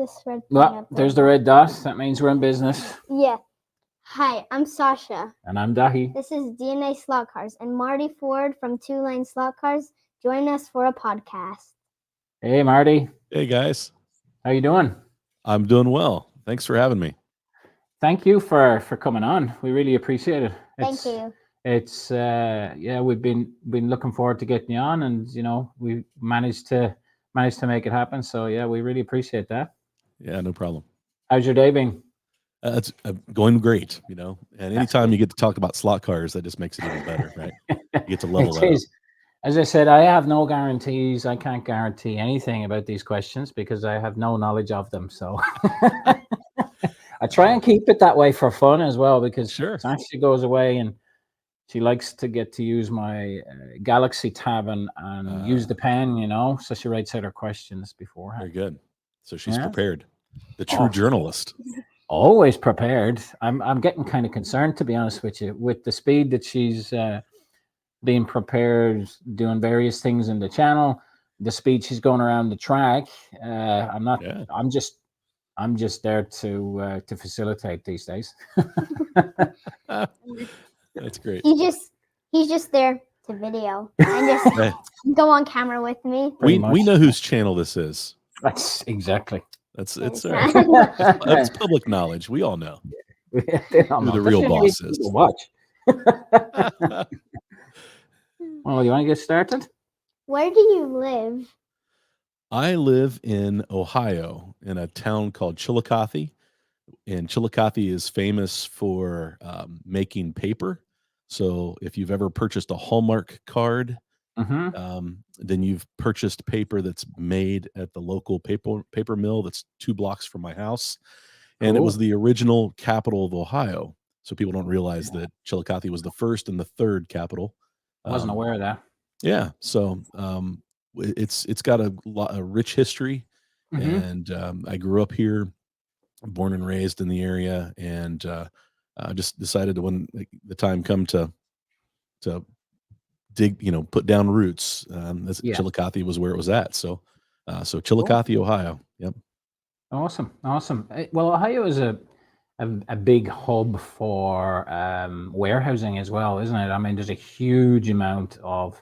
this red thing Well, up there's there. the red dot. That means we're in business. Yeah. Hi, I'm Sasha. And I'm Dahi. This is DNA Slot Cars, and Marty Ford from Two Lane Slot Cars join us for a podcast. Hey, Marty. Hey, guys. How you doing? I'm doing well. Thanks for having me. Thank you for coming on. We really appreciate it. Thank you. It's we've been looking forward to getting you on, and we managed to make it happen. So yeah, we really appreciate that. Yeah, no problem. How's your day been? It's going great, and anytime you get to talk about slot cars, that just makes it even better, right? You get to level that up. As I said, I have no guarantees. I can't guarantee anything about these questions because I have no knowledge of them. So I try and keep it that way for fun as well, because Sasha goes away and she likes to get to use my Galaxy tab and use the pen, so she writes out her questions beforehand. Very good. So she's prepared. The true journalist. Always prepared. I'm getting kind of concerned, to be honest with you, with the speed that she's being prepared, doing various things in the channel, the speed she's going around the track. I'm just there to facilitate these days. That's great. He's just there to video and just go on camera with me. We know whose channel this is. That's exactly. That's public knowledge. We all know who the real boss is. Watch. Well, you want to get started? Where do you live? I live in Ohio, in a town called Chillicothe. And Chillicothe is famous for making paper. So if you've ever purchased a Hallmark card, then you've purchased paper that's made at the local paper mill that's 2 blocks from my house. And it was the original capital of Ohio. So people don't realize that Chillicothe was the first and the third capital. I wasn't aware of that. Yeah. So it's got a rich history. And I grew up here, born and raised in the area, and I just decided when the time come to dig, put down roots. Chillicothe was where it was at. So Chillicothe, Ohio. Yep. Awesome. Well, Ohio is a big hub for warehousing as well, isn't it? I mean, there's a huge amount of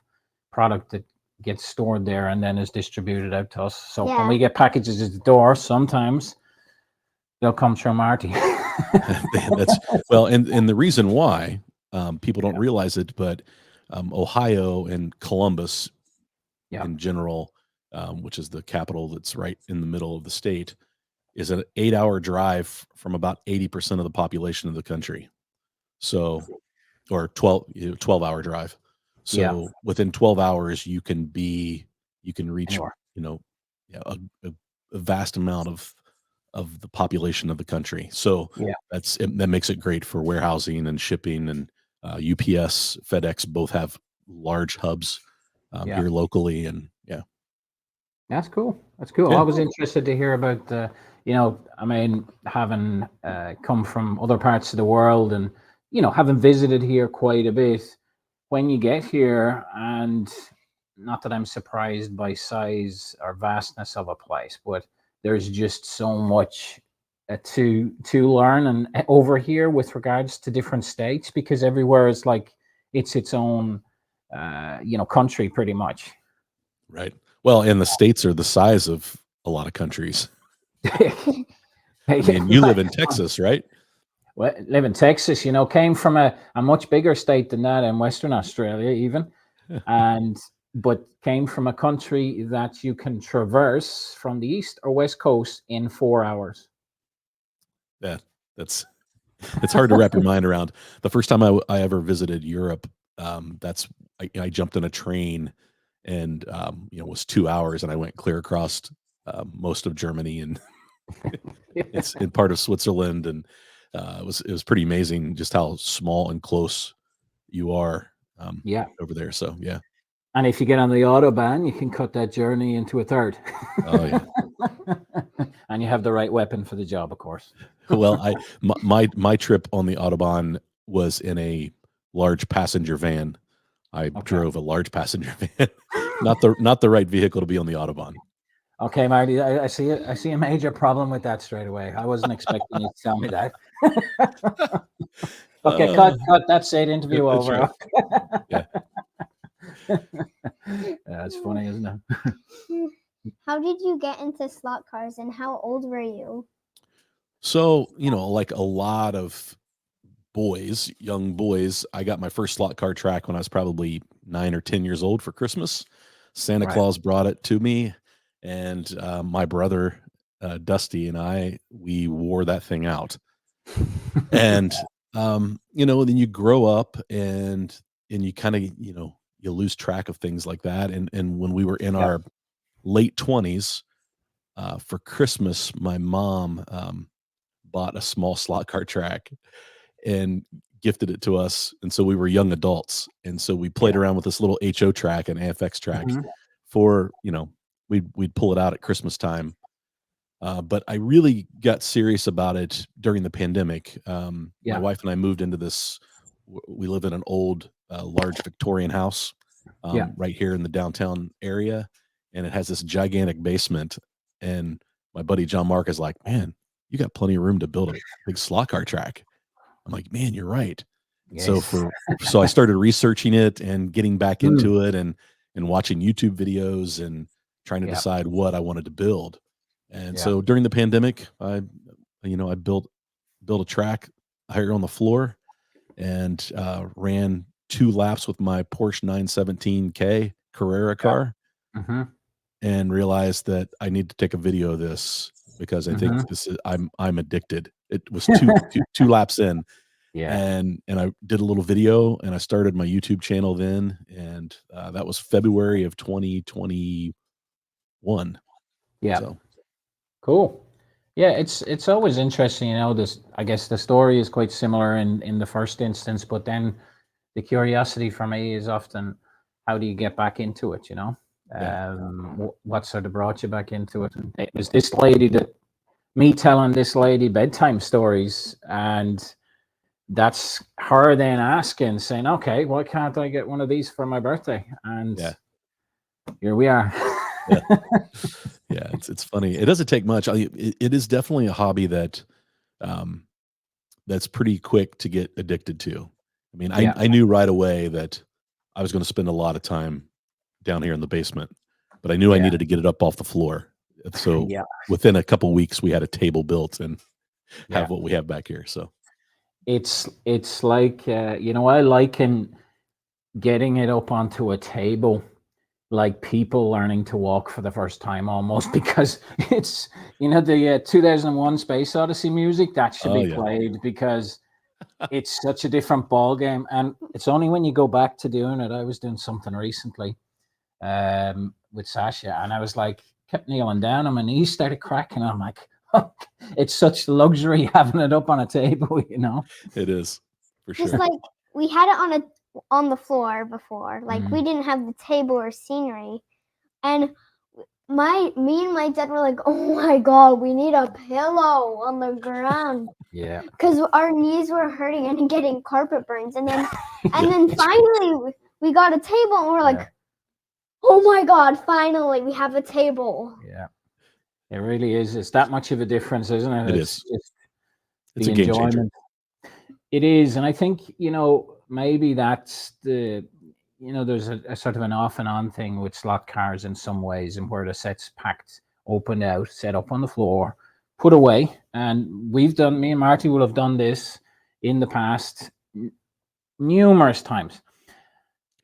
product that gets stored there and then is distributed out to us. So when we get packages at the door, sometimes they'll come through Marty. And the reason why people don't realize it, but Ohio and Columbus in general, which is the capital that's right in the middle of the state, is an 8-hour drive from about 80% of the population of the country. So, or 12-hour drive. So within 12 hours, you can reach, a vast amount of the population of the country. So that makes it great for warehousing and shipping, and UPS, FedEx both have large hubs here locally. And that's cool. Yeah. I was interested to hear about having come from other parts of the world and, having visited here quite a bit. When you get here, and not that I'm surprised by size or vastness of a place, but there's just so much to learn and over here with regards to different states, because everywhere is like it's its own country pretty much. Right. Well, and the states are the size of a lot of countries. I mean, you live in Texas, right? Well, live in Texas, came from a much bigger state than that, in Western Australia even, but came from a country that you can traverse from the east or west coast in 4 hours. Yeah, it's hard to wrap your mind around. The first time I ever visited Europe, I jumped in a train, and it was 2 hours, and I went clear across most of Germany, and it's in part of Switzerland, and it was pretty amazing just how small and close you are over there. So yeah. And if you get on the Autobahn, you can cut that journey into a third. Oh yeah. And you have the right weapon for the job, of course. Well, my trip on the Autobahn was in a large passenger van. I drove a large passenger van, not the right vehicle to be on the Autobahn. Okay, Marty, I see it. I see a major problem with that straight away. I wasn't expecting you to tell me that. Okay, cut. That's it. Interview That's over. right. Yeah. That's funny, isn't it? How did you get into slot cars and how old were you? So, like a lot of boys, young boys, I got my first slot car track when I was probably 9 or 10 years old for Christmas. Santa Right. Claus brought it to me, and my brother, Dusty, and we wore that thing out. And, then you grow up and you kind of, you lose track of things like that. And when we were in Yeah. our late 20s, for Christmas, my mom bought a small slot car track and gifted it to us. And so we were young adults. And so we played around with this little HO track and AFX track for, we'd pull it out at Christmas time. But I really got serious about it during the pandemic. My wife and I moved into this. We live in an old, large Victorian house right here in the downtown area, and it has this gigantic basement. And my buddy John Mark is like, "Man, you got plenty of room to build a big slot car track." I'm like, "Man, you're right." Yes. So I started researching it and getting back into it and watching YouTube videos and trying to decide what I wanted to build. And so during the pandemic, I built a track here on the floor and ran 2 laps with my Porsche 917K Carrera car and realized that I need to take a video of this because I think this is I'm addicted. It was two laps in. Yeah. And I did a little video and I started my YouTube channel then. And that was February of 2021. Yeah. So. Cool. Yeah, it's always interesting, this, I guess the story is quite similar in the first instance, but then the curiosity for me is often how do you get back into it, what sort of brought you back into it? And it was this lady me telling this lady bedtime stories, and that's her then asking, saying, okay, why can't I get one of these for my birthday? And here we are. Yeah, it's funny. It doesn't take much. It is definitely a hobby that that's pretty quick to get addicted to. I mean, I knew right away that I was going to spend a lot of time down here in the basement, but I knew I needed to get it up off the floor. So within a couple weeks, we had a table built and have what we have back here. So it's like I liken getting it up onto a table like people learning to walk for the first time almost, because it's the 2001 Space Odyssey music that should be played because it's such a different ball game. And it's only when you go back to doing it. I was doing something recently with Sasha, and I was like, kept kneeling down on my knees, started cracking. I'm like, oh, it's such luxury having it up on a table. It is, for sure. Just like we had it on the floor before, like we didn't have the table or scenery, and me and my dad were like, oh my god, we need a pillow on the ground. Because our knees were hurting and getting carpet burns. And then finally we got a table and we're like, oh my god, finally we have a table. Yeah, it really is. It's that much of a difference, isn't it? It is. It's a game changer. It is. And I think, maybe that's there's a sort of an off and on thing with slot cars in some ways, and where the set's packed, opened out, set up on the floor, put away. And me and Marty will have done this in the past numerous times.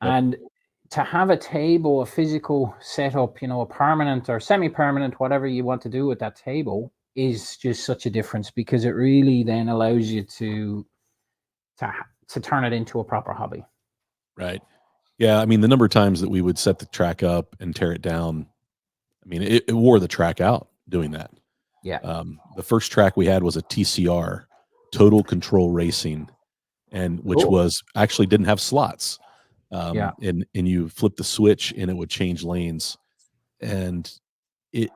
And to have a table, a physical setup, a permanent or semi-permanent, whatever you want to do with that table, is just such a difference, because it really then allows you to turn it into a proper hobby. Right. Yeah. I mean, the number of times that we would set the track up and tear it down, I mean, it wore the track out doing that. Yeah. The first track we had was a TCR, Total Control Racing, and which was actually didn't have slots. And you flip the switch and it would change lanes. And it,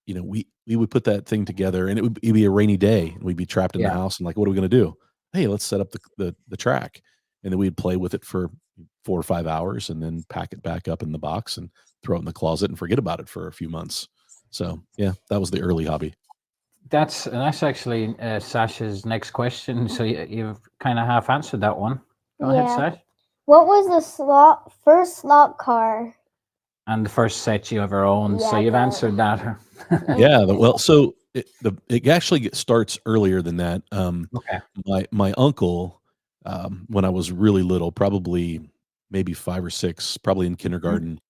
we would put that thing together, and it'd be a rainy day, and we'd be trapped in the house and like, what are we going to do? Hey, let's set up the track. And then we'd play with it for 4 or 5 hours and then pack it back up in the box and throw it in the closet and forget about it for a few months. So yeah, that was the early hobby. That's actually Sasha's next question. So you've kind of half answered that one. Go ahead, Yeah. Sash. What was the first slot car? And the first set you ever owned. So Yeah, you've that. answered that. Yeah, well, so it actually starts earlier than that. Okay. My uncle, when I was really little, probably maybe 5 or 6, probably in Mhm. kindergarten,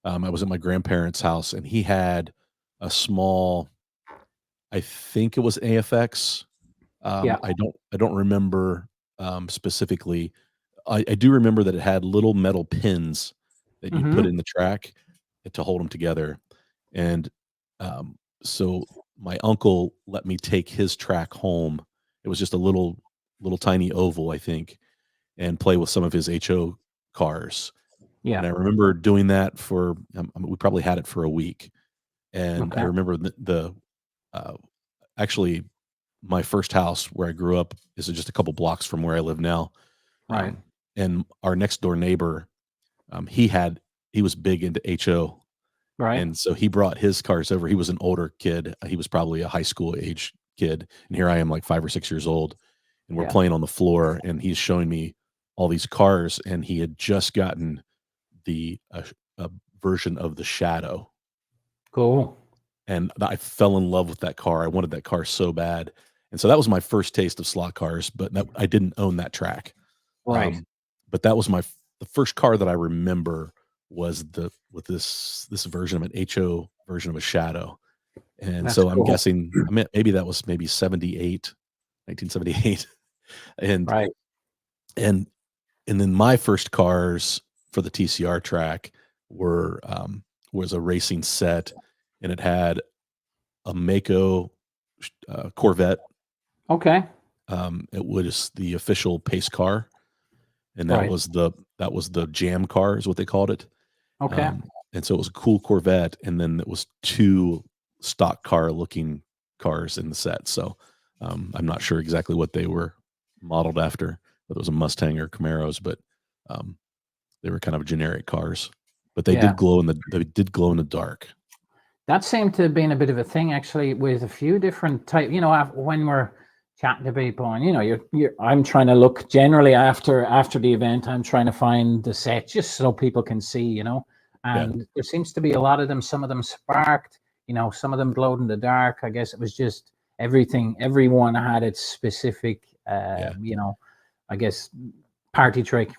I was at my grandparents' house, and he had a small, I think it was AFX. Yeah. I don't remember, specifically. I do remember that it had little metal pins that you'd put Hmm. in the track to hold them together, and, so my uncle let me take his track home. It was just a little tiny oval, I think, and play with some of his HO cars, Yeah. and I remember doing that for, we probably had it for a week, and I Okay. remember uh, actually, my first house where I grew up is just a couple blocks from where I live now, Right. and our next door neighbor, he was big into HO, Right. and so he brought his cars over. He was an older kid. He was probably a high school age kid, and here I am, like 5 or 6 years old, and we're Yeah. playing on the floor, and he's showing me all these cars, and he had just gotten the a version of the Shadow, Cool. and I fell in love with that car. I wanted that car so bad, and so that was my first taste of slot cars, but I didn't own that track. Right. But that was the first car that I remember was with this version of an HO version of a Shadow, and That's so I'm cool. guessing, I mean, maybe that was maybe 78, 1978, and Right. and and then my first cars for the TCR track were, was a racing set, and it had a Mako Corvette. Okay. It was the official pace car, and Right. that was the jam car is what they called it. Okay. And so it was a cool Corvette, and then it was 2 stock car looking cars in the set. So, I'm not sure exactly what they were modeled after, whether it was a Mustang or Camaros, but, um, they were kind of generic cars. But Yeah. they did glow in the dark. That seemed to have been a bit of a thing actually with a few different type. When we're chatting to people, and I'm trying to look generally after the event. I'm trying to find the set just so people can see, Yeah. And there seems to be a lot of them. Some of them sparked, some of them glowed in the dark. I guess it was just everything. Everyone had its specific, Yeah. I guess party trick.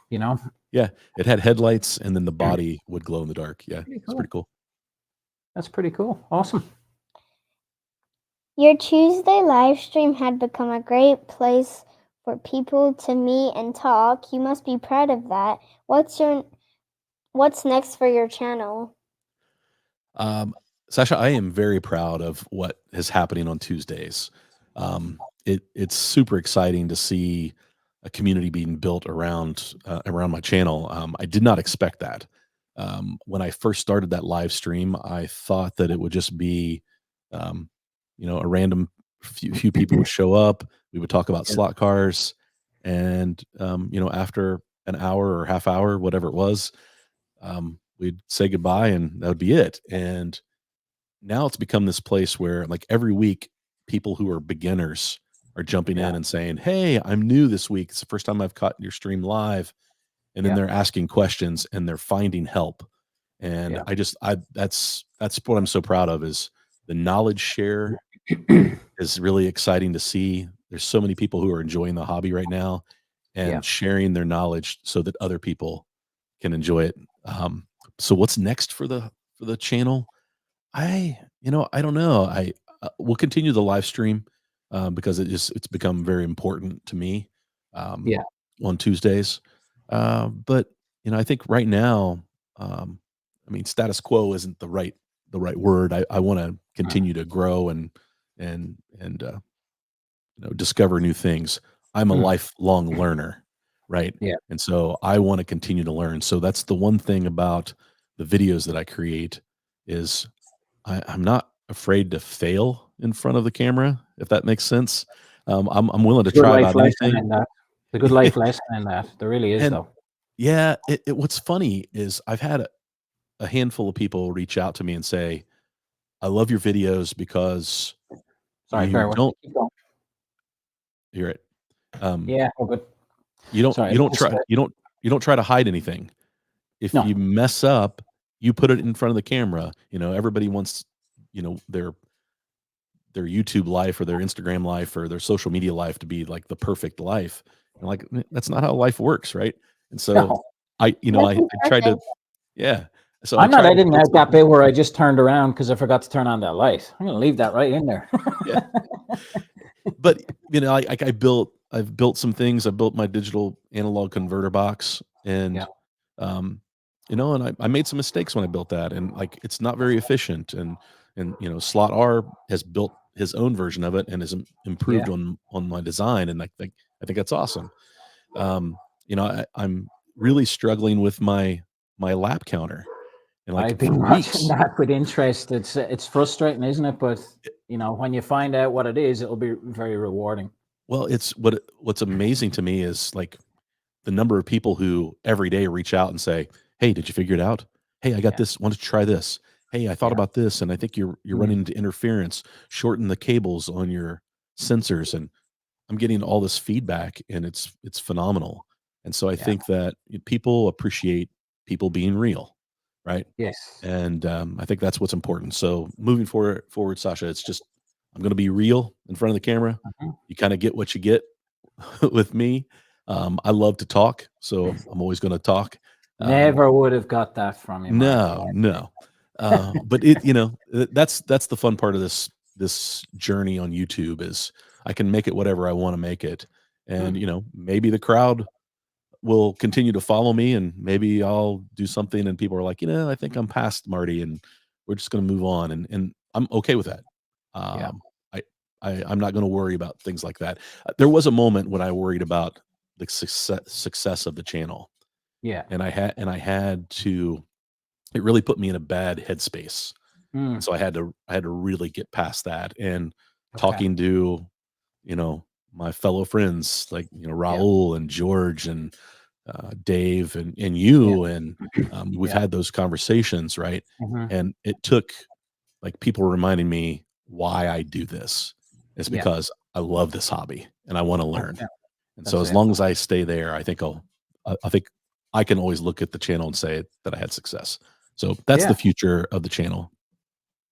Yeah, it had headlights, and then the body would glow in the dark. Yeah, Pretty it's pretty cool. That's pretty cool. Awesome. Your Tuesday live stream had become a great place for people to meet and talk. You must be proud of that. What's next for your channel? Sasha, I am very proud of what is happening on Tuesdays. It's super exciting to see a community being built around my channel. I did not expect that. When I first started that live stream, I thought that it would just be, um, a random few people would show up. We would talk about Yeah. slot cars, and after an hour or half hour, whatever it was, we'd say goodbye, and that would be it. And now it's become this place where, like, every week, people who are beginners are jumping Yeah. in and saying, "Hey, I'm new this week. It's the first time I've caught your stream live." And then Yeah. they're asking questions, and they're finding help. And Yeah. that's what I'm so proud of, is the knowledge share is really exciting to see. There's so many people who are enjoying the hobby right now Yeah. and sharing their knowledge so that other people can enjoy it. So what's next for the channel? I don't know. I will continue the live stream, because it's become very important to me, um, Yeah. on Tuesdays. But I think right now, um, I mean, status quo isn't the right word. I want to continue to grow and discover new things. I'm a Mm. lifelong learner, right? Yeah. And so I want to continue to learn. So that's the one thing about the videos that I create is I'm not afraid to fail in front of the camera, if that makes sense. I'm willing to It's a good try life about lesson anything. in that. It's a good life lesson in that. There really is, And though. yeah, what's funny is I've had a handful of people reach out to me and say, I love your videos because Sorry, you bear with me. don't Keep going. hear it. Yeah, all good. You don't Sorry, you don't try you don't try to hide anything. If no. you mess up, you put it in front of the camera. You know, everybody wants, you know, their YouTube life or their Instagram life or their social media life to be like the perfect life. And like that's not how life works, right? And so No. I Nothing's tried to perfect. yeah. So I I'm not tried to editing build out that something. bit where I just turned around because I forgot to turn on that light. I'm gonna leave that right in there. Yeah. But you know, I've built some things. I built my digital analog converter box Yeah, and um you know, and I made some mistakes when I built that and like it's not very efficient and you know, Slot R has built his own version of it and has yeah. improved on my design and I think that's awesome. You know, I'm really struggling with my lap counter and like I've for been watching weeks. that with interest. It's frustrating, isn't it? But you know, when you find out what it is, it'll be very rewarding. Well, it's what's amazing to me is like the number of people who every day reach out and say, "Hey, did you figure it out? Hey, I got Yeah, this. Want to try this? Hey, I thought yeah, about this, and I think you're mm, running into interference. Shorten the cables on your sensors." And I'm getting all this feedback, and it's phenomenal. And so I yeah. think that people appreciate people being real, right? Yes. And I think that's what's important. So moving forward, Sasha, it's just I'm going to be real in front of the camera. Mhm. You kind of get what you get with me. I love to talk, so I'm always going to talk. Um, Never would have got that from you, Marty. no, no, but it you know that's the fun part of this journey on YouTube is I can make it whatever I want to make it, and Mm, you know maybe the crowd will continue to follow me and maybe I'll do something and people are like, you know, I think I'm past Marty and we're just going to move on and I'm okay with that. yeah, Um, I'm not going to worry about things like that. There was a moment when I worried about the success of the channel yeah. and I had to it really put me in a bad headspace. And Mm, so I had to really get past that and okay. talking to, you know, my fellow friends like, you know, Yeah, Raul and George and Dave and yeah, you and we've yeah. had those conversations, right? Hmm. And it took like people reminding me why I do this. It's Yeah. because I love this hobby and I want to learn. Okay. And so That's as it. long as I stay there, I think I can always look at the channel and say that I had success. So that's Yeah. the future of the channel.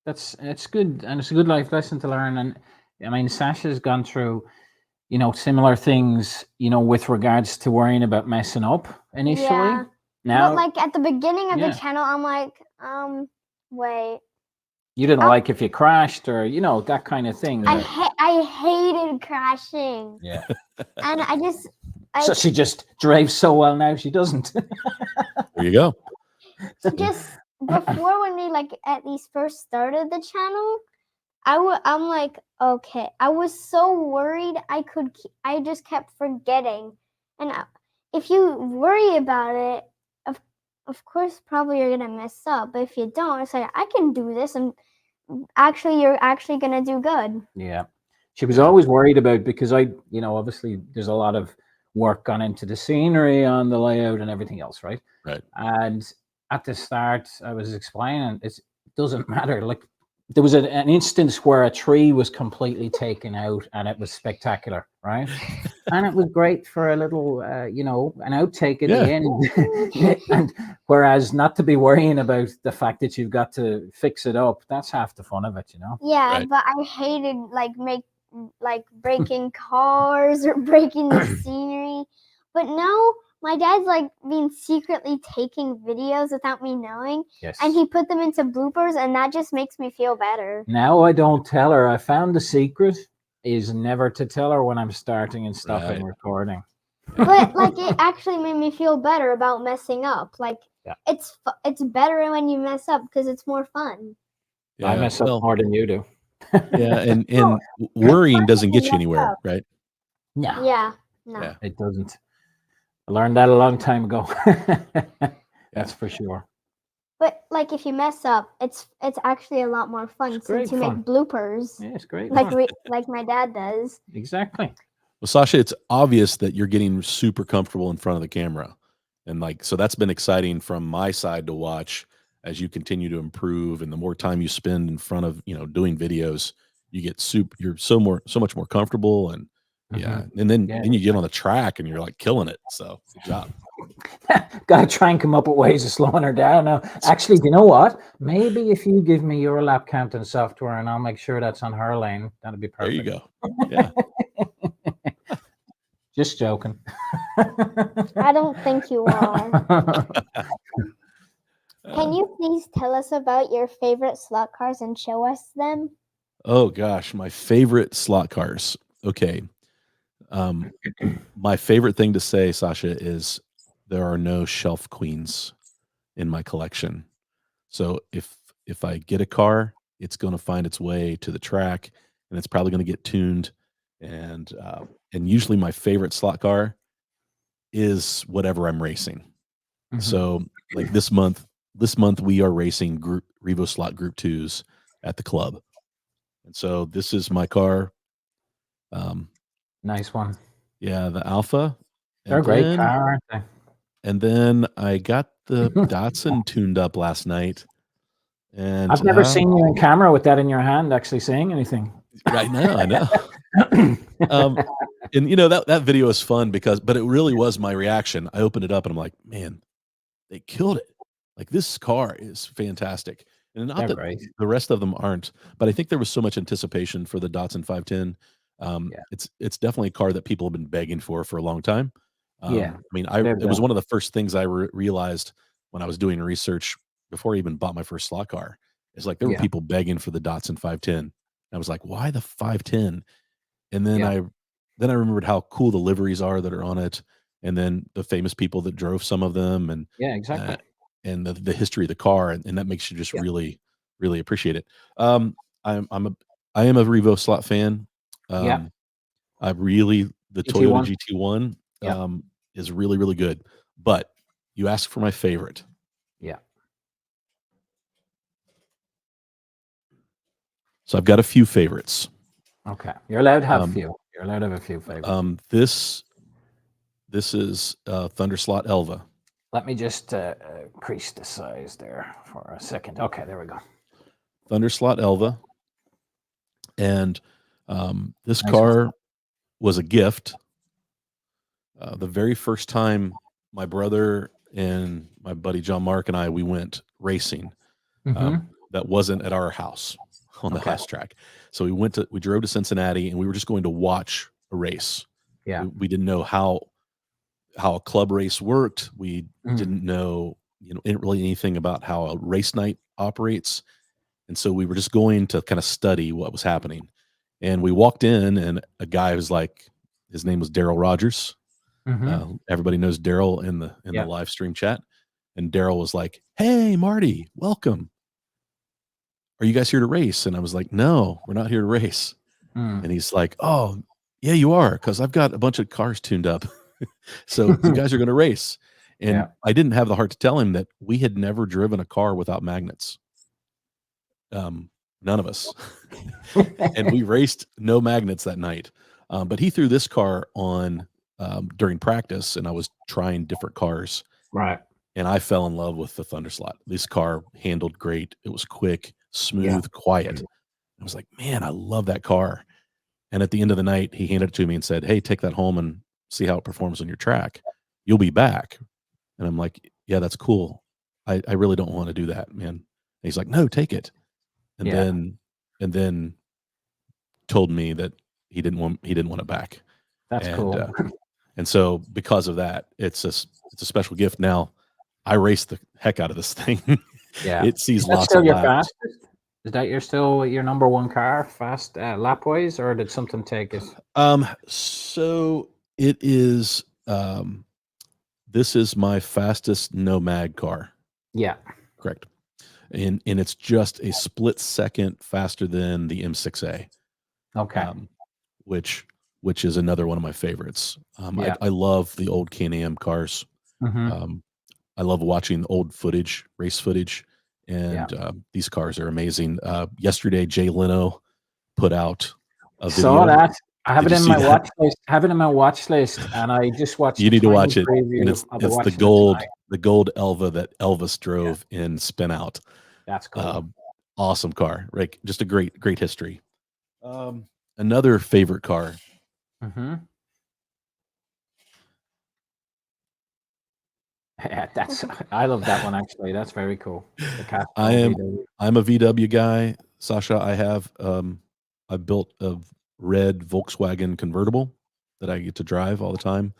It's good, and it's a good life lesson to learn. And I mean, Sasha's gone through, you know, similar things, you know, with regards to worrying about messing up initially. Yeah. But Now, like at the beginning of the yeah, channel, I'm like, wait. you didn't I like if you crashed or, you know, that kind of thing. I, Right. ha- I hated crashing, Yeah. and I So she just drives so well now she doesn't. There you go. just before when we like at least first started the channel, I'm like, okay. I was so worried I just kept forgetting, and if you worry about it, of course probably you're gonna mess up. But if you don't, it's like I can do this, and actually you're actually gonna do good. Yeah. She was Yeah. always worried about because you know, obviously there's a lot of work gone into the scenery on the layout and everything else, right? Right. And at the start, I was explaining it doesn't matter. Like there was an instance where a tree was completely taken out and it was spectacular, right? And it was great for a little, you know, an outtake at Yeah. the end. And whereas not to be worrying about the fact that you've got to fix it up, that's half the fun of it, you know? Yeah, Right. but I hated like breaking cars or breaking the scenery. But now my dad's like been secretly taking videos without me knowing, Yes. and he put them into bloopers, and that just makes me feel better. Now I don't tell her. I found the secret is never to tell her when I'm starting and stopping Right. recording. But like it actually made me feel better about messing up. Like Yeah. it's better when you mess up because it's more fun. I Yeah. mess up Well, more than you do. yeah. And No, worrying doesn't you get you mess anywhere. up. Right. No, Yeah, no. Yeah. it doesn't. I learned that a long time ago. Yeah. That's for sure. But like if you mess up, it's actually a lot more fun It's since great you fun. make bloopers Yeah, it's great like fun. like my dad does. Exactly. Well, Sasha, it's obvious that you're getting super comfortable in front of the camera. And like, so that's been exciting from my side to watch. as you continue to improve, and the more time you spend in front of doing videos, you get you're so much more comfortable, and and then you get on the track and you're like killing it. So good job. Gotta try and come up with ways of slowing her down. Now, actually, do you know what? Maybe if you give me your lap counting software and I'll make sure that's on her lane, that'd be perfect. There you go. Yeah. Just joking. I don't think you are. Can you please tell us about your favorite slot cars and show us them? Oh gosh, my favorite slot cars. Okay. My favorite thing to say, Sasha, is there are no shelf queens in my collection. So if I get a car, it's going to find its way to the track, and it's probably going to get tuned. And usually my favorite slot car is whatever I'm racing. So like this month we are racing Revo Slot Group 2s at the club. And so this is my car. Nice one. Yeah, the Alpha. They're a great car, aren't they? And then I got the Datsun tuned up last night. And I've never seen you in camera with that in your hand actually saying anything. Right now, I know. And that video is fun but it really was my reaction. I opened it up and I'm like, man, they killed it. Like, this car is fantastic. And not that the rest of them aren't, but I think there was so much anticipation for the Datsun 510. It's definitely a car that people have been begging for a long time. I mean, it was one of the first things I realized when I was doing research before I even bought my first slot car. It's like there were people begging for the Datsun 510. I was like, why the 510? And then I remembered how cool the liveries are that are on it, and then the famous people that drove some of them, and exactly. And the history of the car, and that makes you just really, really appreciate it. I am a Revo slot fan. I really the Toyota GT1 is really, really good. But you asked for my favorite. Yeah. So I've got a few favorites. Okay. You're allowed to have a few. You're allowed to have a few favorites. This is Thunderslot Elva. Let me just increase the size there for a second. Okay, there we go. Thunderslot Elva. And this car was a gift. The very first time my brother and my buddy John Mark and we went racing, that wasn't at our house on the house track. So we drove to Cincinnati, and we were just going to watch a race. Yeah. We didn't know how a club race worked. We didn't know, really anything about how a race night operates. And so we were just going to kind of study what was happening. And we walked in, and a guy was like, his name was Daryl Rogers. Everybody knows Daryl in the live stream chat. And Daryl was like, "Hey, Marty, welcome. Are you guys here to race?" And I was like, "No, we're not here to race." And he's like, "Oh, yeah, you are, because I've got a bunch of cars tuned up." So you guys are going to race. And I didn't have the heart to tell him that we had never driven a car without magnets. None of us. And we raced no magnets that night. But he threw this car on during practice, and I was trying different cars. Right. And I fell in love with the Thunderslot. This car handled great. It was quick, smooth, quiet. I was like, man, I love that car. And at the end of the night, he handed it to me and said, "Hey, take that home and see how it performs on your track. You'll be back." And I'm like, "Yeah, that's cool. I really don't want to do that, man." And he's like, "No, take it." And then told me that he didn't want it back. That's cool. And so because of that, it's a special gift. Now I race the heck out of this thing. Yeah. It sees lots of laps. Is that still your number one car, fast lap wise, or did something take it? So it is. This is my fastest no mag car. Yeah, correct. And it's just a split second faster than the M6A. Okay. Which is another one of my favorites. I love the old Can-Am cars. I love watching old race footage, and these cars are amazing. Yesterday, Jay Leno put out a video. Saw that. I have it in my watch list. And I just watched. You need to watch it. And it's the the gold Elva that Elvis drove in Spin Out. That's cool. Awesome car, right? Just a great history. Another favorite car. Mm-hmm. Yeah, I love that one actually. That's very cool. The Castrol VW. I'm a VW guy, Sasha. I built a red Volkswagen convertible that I get to drive all the time.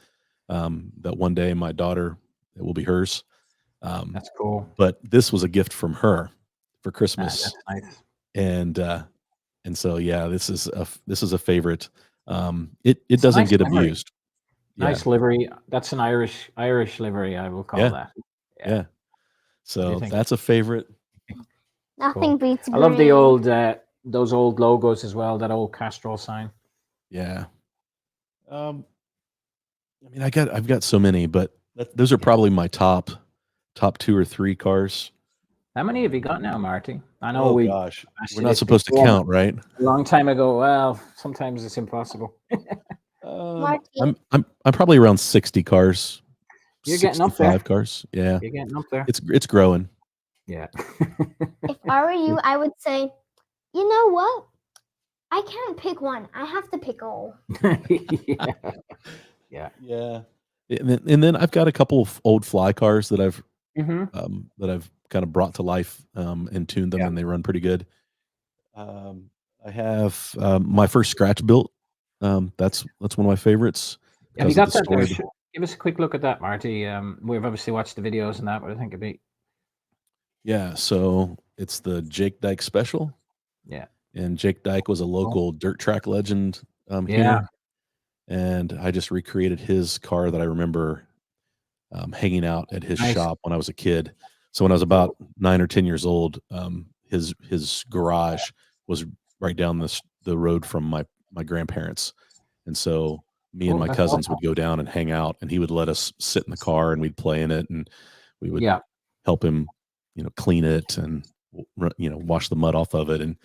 That one day my daughter, it will be hers. That's cool. But this was a gift from her for Ah, Christmas, that's nice. and so yeah, this is a favorite. It It's a doesn't nice get livery. abused. Yeah, Nice livery. That's an Irish livery, I will call yeah, that. yeah. What do you So think? that's a favorite. Nothing Cool. beats I love the green. old those old logos as well. That old Castrol sign. Yeah. I mean, I've got so many, but those are probably my top 2 or 3 cars. How many have you got now, Marty? I know Oh we gosh, asked we're you not this supposed to before, count, right? a long time ago. Well, sometimes it's impossible. Marty, I'm probably around 60 cars, You're getting up there. 65 cars. Yeah, You're getting up there. it's growing. Yeah. if I were you, I would say, you know what? I can't pick one. I have to pick all. Yeah. Yeah. And then I've got a couple of old fly cars that I've Mm-hmm. kind of brought to life and tuned them, Yeah. and they run pretty good. I have my first scratch built. That's one of my favorites Have you because of got the that there? story. Give us a quick look at that, Marty. We've obviously watched the videos and that, but I think it'd be Yeah, so it's the Jake Dyke Special, yeah. and Jake Dyke was a local dirt track legend Yeah. here, and I just recreated his car that I remember hanging out at his Nice. shop when I was a kid. So when I was about 9 or 10 years old, his garage was right down the road from my grandparents, and so me and Oh, my that's cousins awesome. would go down and hang out, and he would let us sit in the car and we'd play in it, and we would Yeah. help him, clean it and wash the mud off of it, and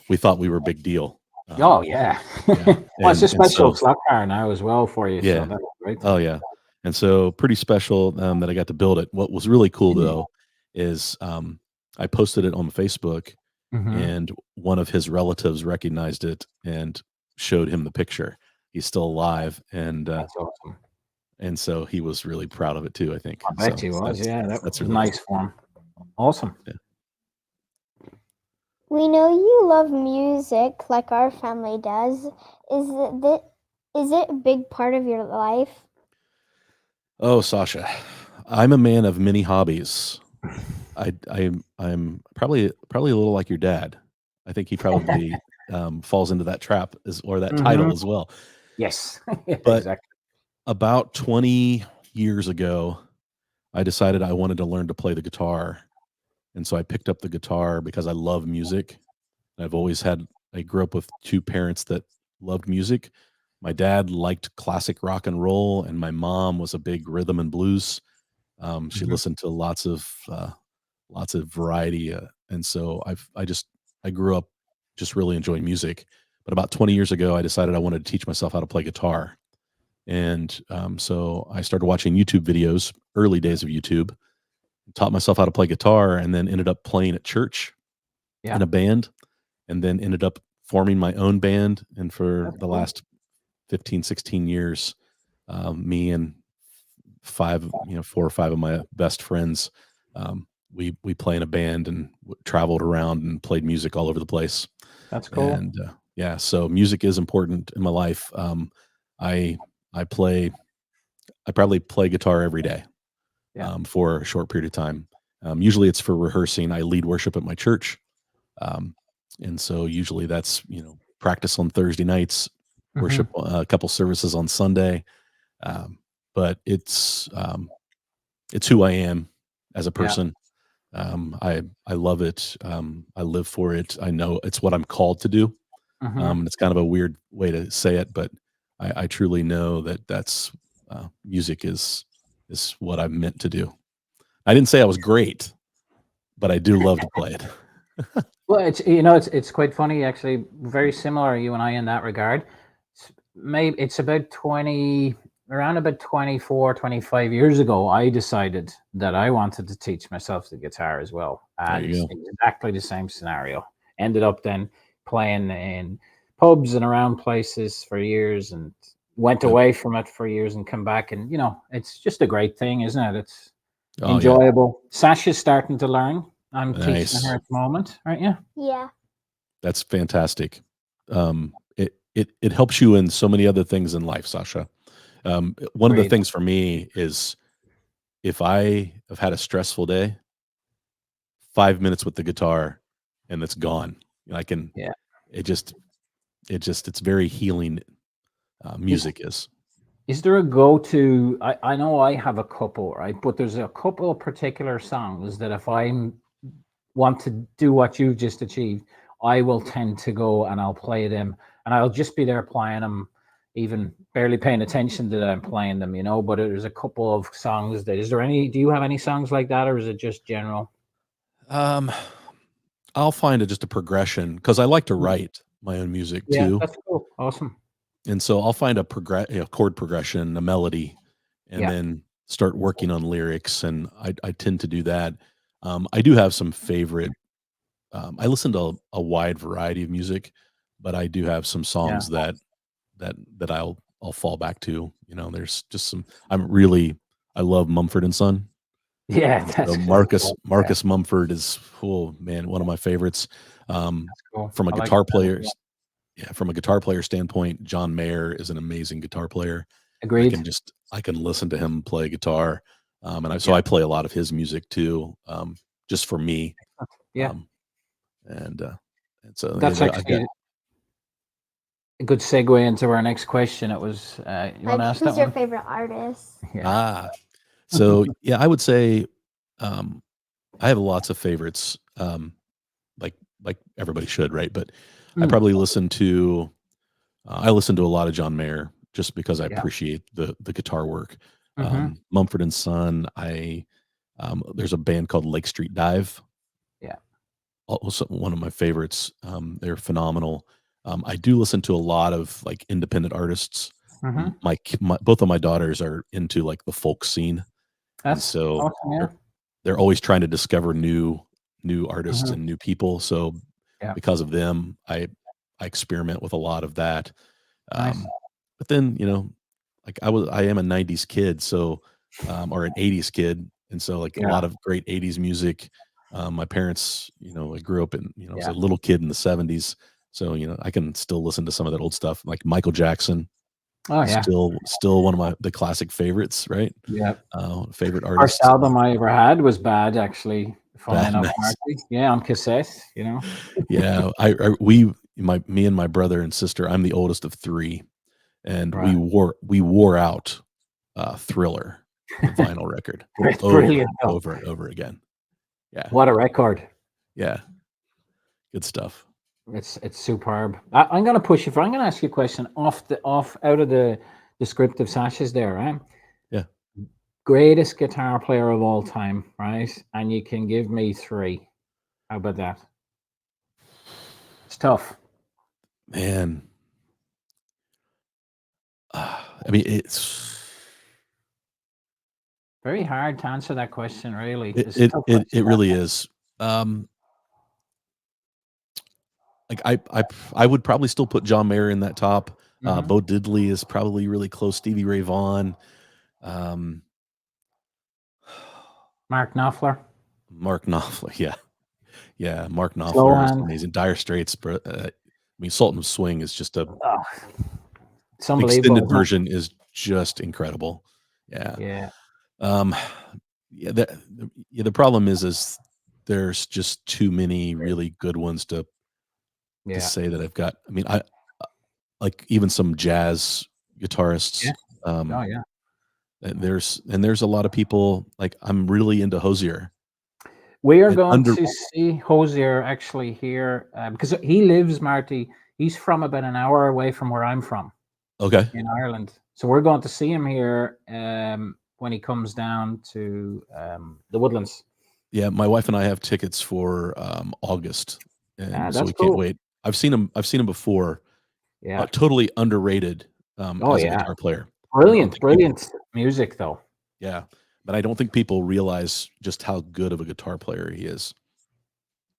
we thought we were a big deal. Oh yeah. Yeah, Well, it's a and special so flat car now as well for you. yeah, So that's a great oh thing. yeah, and so pretty special that I got to build it. What was really cool Mhm. though is I posted it on Facebook, Mhm. and one of his relatives recognized it and showed him the picture. He's still alive, That's awesome. and so he was really proud of it too, I think. I bet So he was. Yeah, that that's was really nice cool. for him. Awesome. Yeah. We know you love music like our family does. Is it a big part of your life? Oh, Sasha, I'm a man of many hobbies. I'm probably a little like your dad. I think he probably falls into that trap or that Mhm. title as well. Yes. Yeah, But exactly. about 20 years ago, I decided I wanted to learn to play the guitar, and so I picked up the guitar because I love music. I grew up with 2 parents that loved music. My dad liked classic rock and roll, and my mom was a big rhythm and blues. She Mhm. listened to lots of variety, and so I grew up just really enjoying music. But about 20 years ago, I decided I wanted to teach myself how to play guitar, and so I started watching YouTube videos, early days of YouTube, taught myself how to play guitar, and then ended up playing at church Yeah. in a band, and then ended up forming my own band. And for That's the cool. last 15, 16 years, me and 4 or 5 of my best friends, we play in a band and traveled around and played music all over the place. That's cool. And yeah, so music is important in my life. I I play I probably play guitar every day Yeah. for a short period of time. Usually it's for rehearsing. I lead worship at my church. Um, and so usually that's, practice on Thursday nights, Mhm. worship a couple services on Sunday. Um, but it's who I am as a Yeah. person. I love it. I live for it. I know it's what I'm called to do. Mhm. And it's kind of a weird way to say it, but I truly know that that's music is what I'm meant to do. I didn't say I was great, but I do love to play it. Well, it's quite funny actually. Very similar, you and I, in that regard. Maybe it's about around about 24, 25 years ago, I decided that I wanted to teach myself the guitar as well. There And you go. exactly the same scenario. Ended up then playing in pubs and around places for years, and went Yep. away from it for years and come back. And, it's just a great thing, isn't it? It's Oh yeah. enjoyable. Sasha's starting to learn. I'm teaching Nice. her at the moment, right? Yeah. Yeah. That's fantastic. It helps you in so many other things in life, Sasha. One of the Great. things for me is if I have had a stressful day, 5 minutes with the guitar, and it's gone. I can. Yeah. It's very healing. Music is. Is there a go-to? I know I have a couple, right? But there's a couple of particular songs that if I want to do what you've just achieved, I will tend to go and I'll play them, and I'll just be there playing them, even barely paying attention that I'm playing them, But there's a couple of songs that. Is there any? Do you have any songs like that, or is it just general? I'll find just a progression because I like to Mm. write my own music Yeah, too, that's cool. Awesome. and so I'll find a chord progression, a melody, and Yeah, then start working on lyrics. And I tend to do that. I do have some favorite. I listen to a wide variety of music, but I do have some yeah, songs that I'll fall back to. There's just some. I love Mumford and Son. yeah. And so That's Marcus cool. Yeah, Marcus Mumford is, oh man, one of my favorites. Um, that's cool. from a I like guitar that as player, well. yeah, from a guitar player standpoint, John Mayer is an amazing guitar player. Agreed. I can listen to him play guitar, so Yeah, I play a lot of his music too, just for me, yeah. um, and so yeah, That's I've got actually a good segue into our next question. It was, you want Like, to ask that who's your one? favorite artist? Yeah. ah, so yeah, I would say um, I have lots of favorites, like everybody should, right? But I Mm, probably I listen to a lot of John Mayer just because I yeah. appreciate the guitar work. Hmm. Mumford and Son. There's a band called Lake Street Dive, Yeah. also one of my favorites. They're phenomenal. I do listen to a lot of like independent artists. Hmm. Both of my daughters are into like the folk scene, and That's so awesome. Yeah. they're always trying to discover new artists Hmm. and new people. So Yeah. because of them, I experiment with a lot of that. Nice. But then, like I am a 90s kid, so or an 80s kid, and so like a Yeah. lot of great 80s music. My parents, I grew up in, as a Yeah. little kid in the 70s. So, I can still listen to some of that old stuff. Like Michael Jackson Oh, is yeah. still one of the classic favorites, right? Yeah. Favorite First artists. album I ever had was Bad, actually. Funnily That enough, nice. Marty. Yeah, on cassette. Yeah, me and my brother and sister. I'm the oldest of three, and Right. we wore out Thriller, the vinyl record, It's over brilliant, and though. over and over again. Yeah, What a record. yeah, good stuff. It's superb. I'm gonna push you for. I'm gonna ask you a question off out of the descriptive sashes there, right? Yeah, Greatest guitar player of all time, right? And you can give me three. How about that? It's tough. man. I mean, Very hard to answer that question, really. it It's a it tough it, it question. really is. Like I would probably still put John Mayer in that top. Hmm. Bo Diddley is probably really close. Stevie Ray Vaughan. Um, Mark Knopfler. Mark Knopfler. Yeah, yeah. Mark Slow Knopfler is hand. amazing. Dire Straits. I mean, Sultan of Swing is just Oh, it's the unbelievable, extended isn't it? version is just incredible. Yeah. Yeah. Um, yeah. The problem is there's just too many really good ones to Yeah. say that I've got. I mean, I like even some jazz Yeah. guitarists. Oh, Um, yeah. there's a lot of people like I'm really into Hosier We are and going under. to see Hosier actually here because he lives, Marty. He's from about an hour away from where I'm from Okay. in Ireland. So we're going to see him here when he comes down to the Woodlands. Yeah, my wife and I have tickets for August, Ah, and so that's we can't cool. wait. I've seen him. I've seen him before. Yeah. Totally underrated Oh, as a yeah. guitar player. Brilliant music, though. Yeah, but I don't think people realize just how good of a guitar player he is.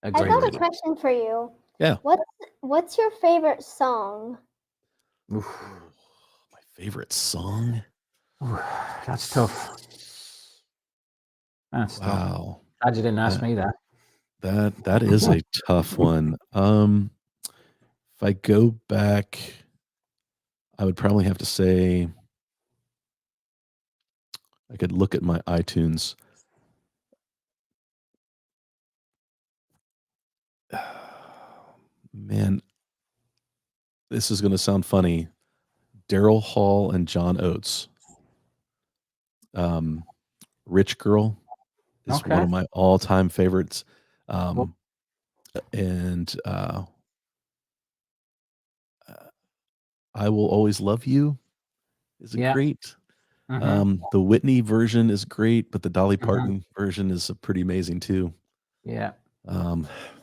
I got a question for you. Yeah. What's your favorite song? My favorite song? That's tough. That's wow. Tough. Glad you didn't ask me that. That is a tough one. If I go back, I would probably have to say I could look at my iTunes. Man, this is going to sound funny. Daryl Hall and John Oates. Rich Girl is one of my all-time favorites. And I Will Always Love You is great. The Whitney version is great, but the Dolly Parton version is pretty amazing too. Yeah.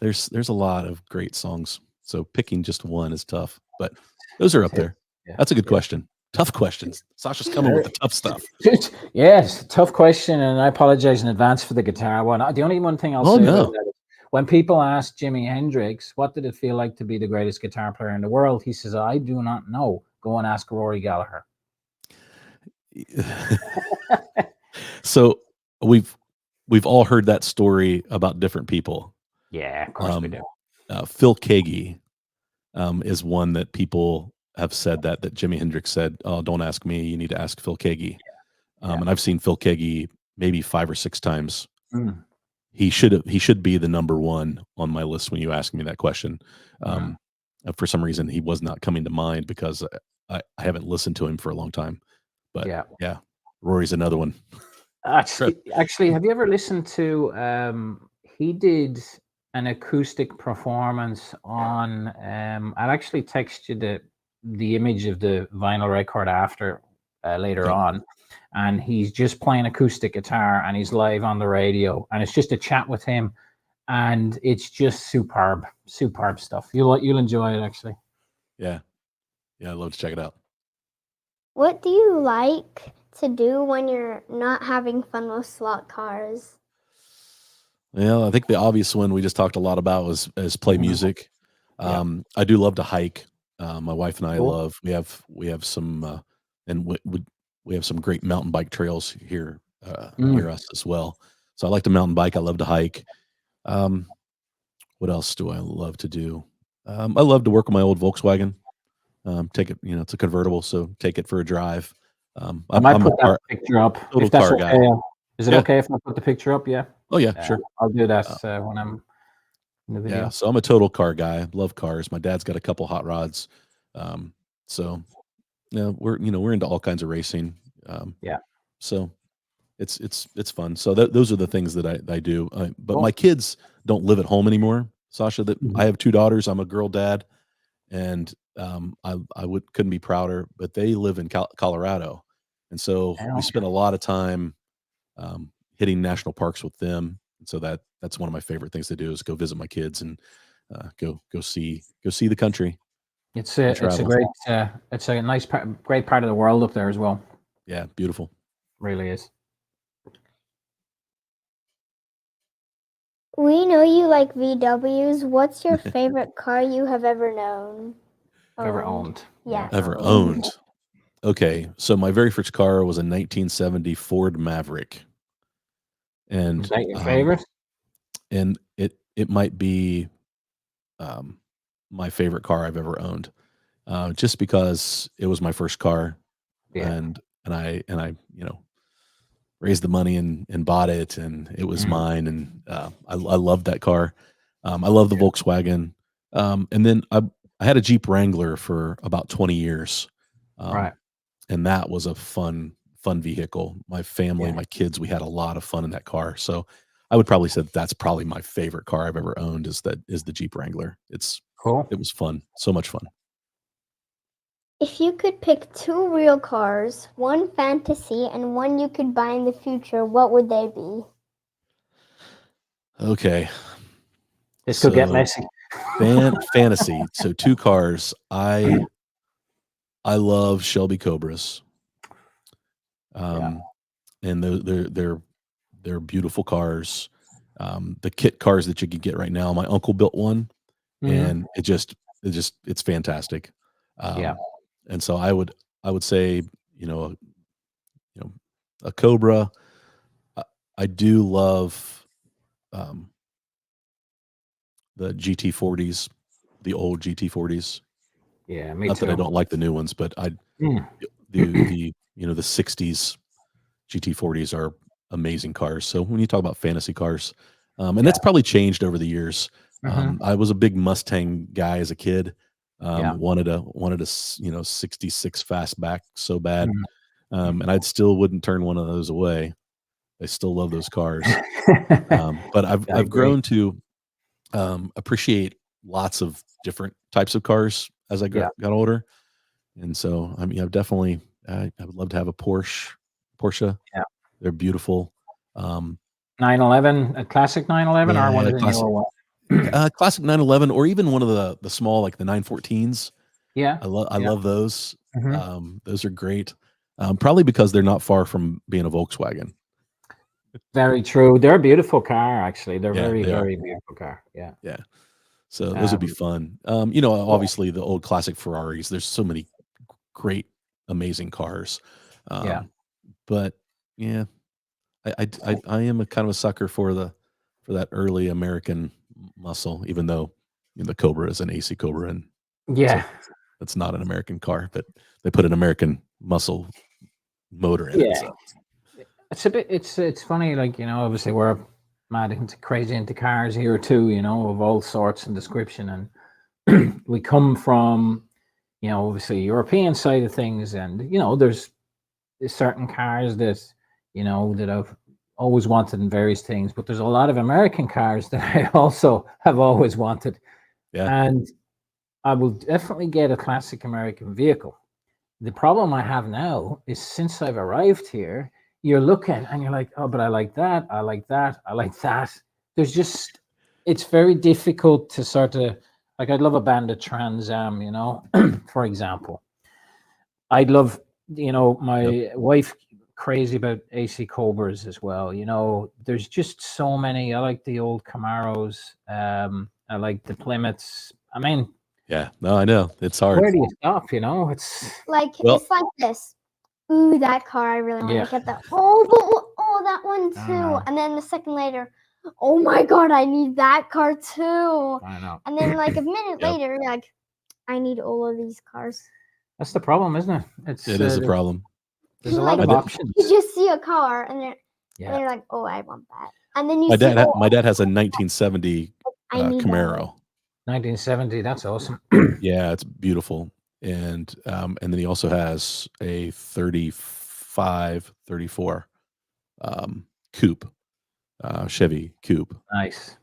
There's a lot of great songs. So picking just one is tough, but those are up there. Yeah. That's a good question. Tough questions. Sasha's coming with the tough stuff. Yes, tough question, and I apologize in advance for the guitar one. The only one thing I'll say about that is when people ask Jimi Hendrix, what did it feel like to be the greatest guitar player in the world? He says, I do not know. Go and ask Rory Gallagher. So we've all heard that story about different people. Yeah, of course we do. Phil Keaggy is one that people have said that Jimi Hendrix said, "Oh, don't ask me. You need to ask Phil Keaggy." And I've seen Phil Keaggy maybe 5 or 6 times. He should be the number one on my list when you ask me that question. For some reason, he was not coming to mind because I haven't listened to him for a long time. But yeah, Rory's another one. Actually, have you ever listened to? He did an acoustic performance on. I'll actually text you the image of the vinyl record after later on, and he's just playing acoustic guitar and he's live on the radio, and it's just a chat with him, and it's just superb stuff. You'll enjoy it actually. Yeah, I'd love to check it out. What do you like to do when you're not having fun with slot cars? Well, I think the obvious one we just talked a lot about is play music. I do love to hike. My wife and I love. We have some and we have some great mountain bike trails here near us as well. So I like to mountain bike. I love to hike. What else do I love to do? I love to work on my old Volkswagen. Take it, it's a convertible, so take it for a drive. I might put that picture up. If that's okay. Is it okay if I put the picture up? Yeah. Oh yeah, sure. I'll do that when I'm in the video. Yeah, so I'm a total car guy. Love cars. My dad's got a couple hot rods. So we're into all kinds of racing. So it's fun. So those are the things that I do. But my kids don't live at home anymore, Sasha. I have 2 daughters. I'm a girl dad, and I couldn't be prouder. But they live in Colorado, and so we spend a lot of time hitting national parks with them. And so that's one of my favorite things to do is go visit my kids and go see the country. It's a great it's a nice great part of the world up there as well. Yeah, beautiful. Really is. We know you like VWs. What's your favorite car you have ever known? Ever owned? Yeah. Ever owned. Okay, so my very first car was a 1970 Ford Maverick. And is that your favorite? And it might be my favorite car I've ever owned, just because it was my first car, and I raised the money and bought it, and it was mine, and I loved that car. I love the Volkswagen, and then I had a Jeep Wrangler for about 20 years, and that was a fun vehicle. My family, my kids, we had a lot of fun in that car. So I would probably say that's probably my favorite car I've ever owned is the Jeep Wrangler. It's cool. It was fun. So much fun. If you could pick 2 real cars, one fantasy and one you could buy in the future, what would they be? Okay. This could get messy. Fantasy. So 2 cars. I love Shelby Cobras. Yeah. And they're beautiful cars. The kit cars that you can get right now, my uncle built one, and it's fantastic. Yeah. And so I would say, you know, a Cobra. I do love the GT40s, the old GT40s. Yeah. Me Not that I too. don't like the new ones, but I Mm. the the 60s GT40s are amazing cars. So when you talk about fantasy cars, and Yeah. that's probably changed over the years. Mhm. I was a big Mustang guy as a kid. Yeah. Wanted a 66 fastback so bad, Mhm. and I'd still wouldn't turn one of those away. I still love those cars, but I I've agree. grown to appreciate lots of different types of cars as I Yeah. got older, and so I mean I've definitely I would love to have a Porsche. Yeah. They're beautiful. Um, 911, a classic 911, or one yeah, of the newer ones? classic 911, or even one of the small like the 914s. Yeah. I Yeah. love those. Mhm. Those are great. Probably because they're not far from being a Volkswagen. Very true. They're a beautiful car, actually. They're Yeah, very, they are. very beautiful car. Yeah. Yeah. So those would be Um, fun. yeah. Obviously the old classic Ferraris. There's so many great, amazing cars. Yeah. But yeah, I am a kind of a sucker for that early American muscle, even though the Cobra is an AC Cobra, and so Yeah. it's not an American car, but they put an American muscle motor in it. Yeah. So It's a bit. It's funny. Like, obviously we're mad into crazy into cars here too. Of all sorts and description, and we come from obviously European side of things, and there's certain cars that that I've always wanted in various things, but there's a lot of American cars that I also have always wanted, yeah, and I will definitely get a classic American vehicle. The problem I have now is since I've arrived here, you're looking and you're like, oh, but I like that, I like that, I like that. There's just, it's very difficult to sort of, like, I'd love a Bandit Trans Am, for example. I'd love, yep, my wife crazy about AC Cobras as well. There's just so many. I like the old Camaros. I like the Plymouths. I mean, yeah. No, I know it's hard. where do you stop? It's Like Well, it's like this. Ooh, that car I really want yeah. to get that. Oh, but oh, that one I too. know. And then the second later, oh my god, I need that car too. I know. And then like a minute yep, later, you're like, I need all of these cars. That's the problem, isn't it? It's it is a problem. there's a Like, lot of My, da- options. you just see a car and and Yeah. you're like, oh, I want that. And then you my see, dad oh, my dad has a 1970 I need that. Camaro. 1970. That's awesome. Yeah, it's beautiful. And then he also has a 35, 34 coupe, Chevy coupe. Nice.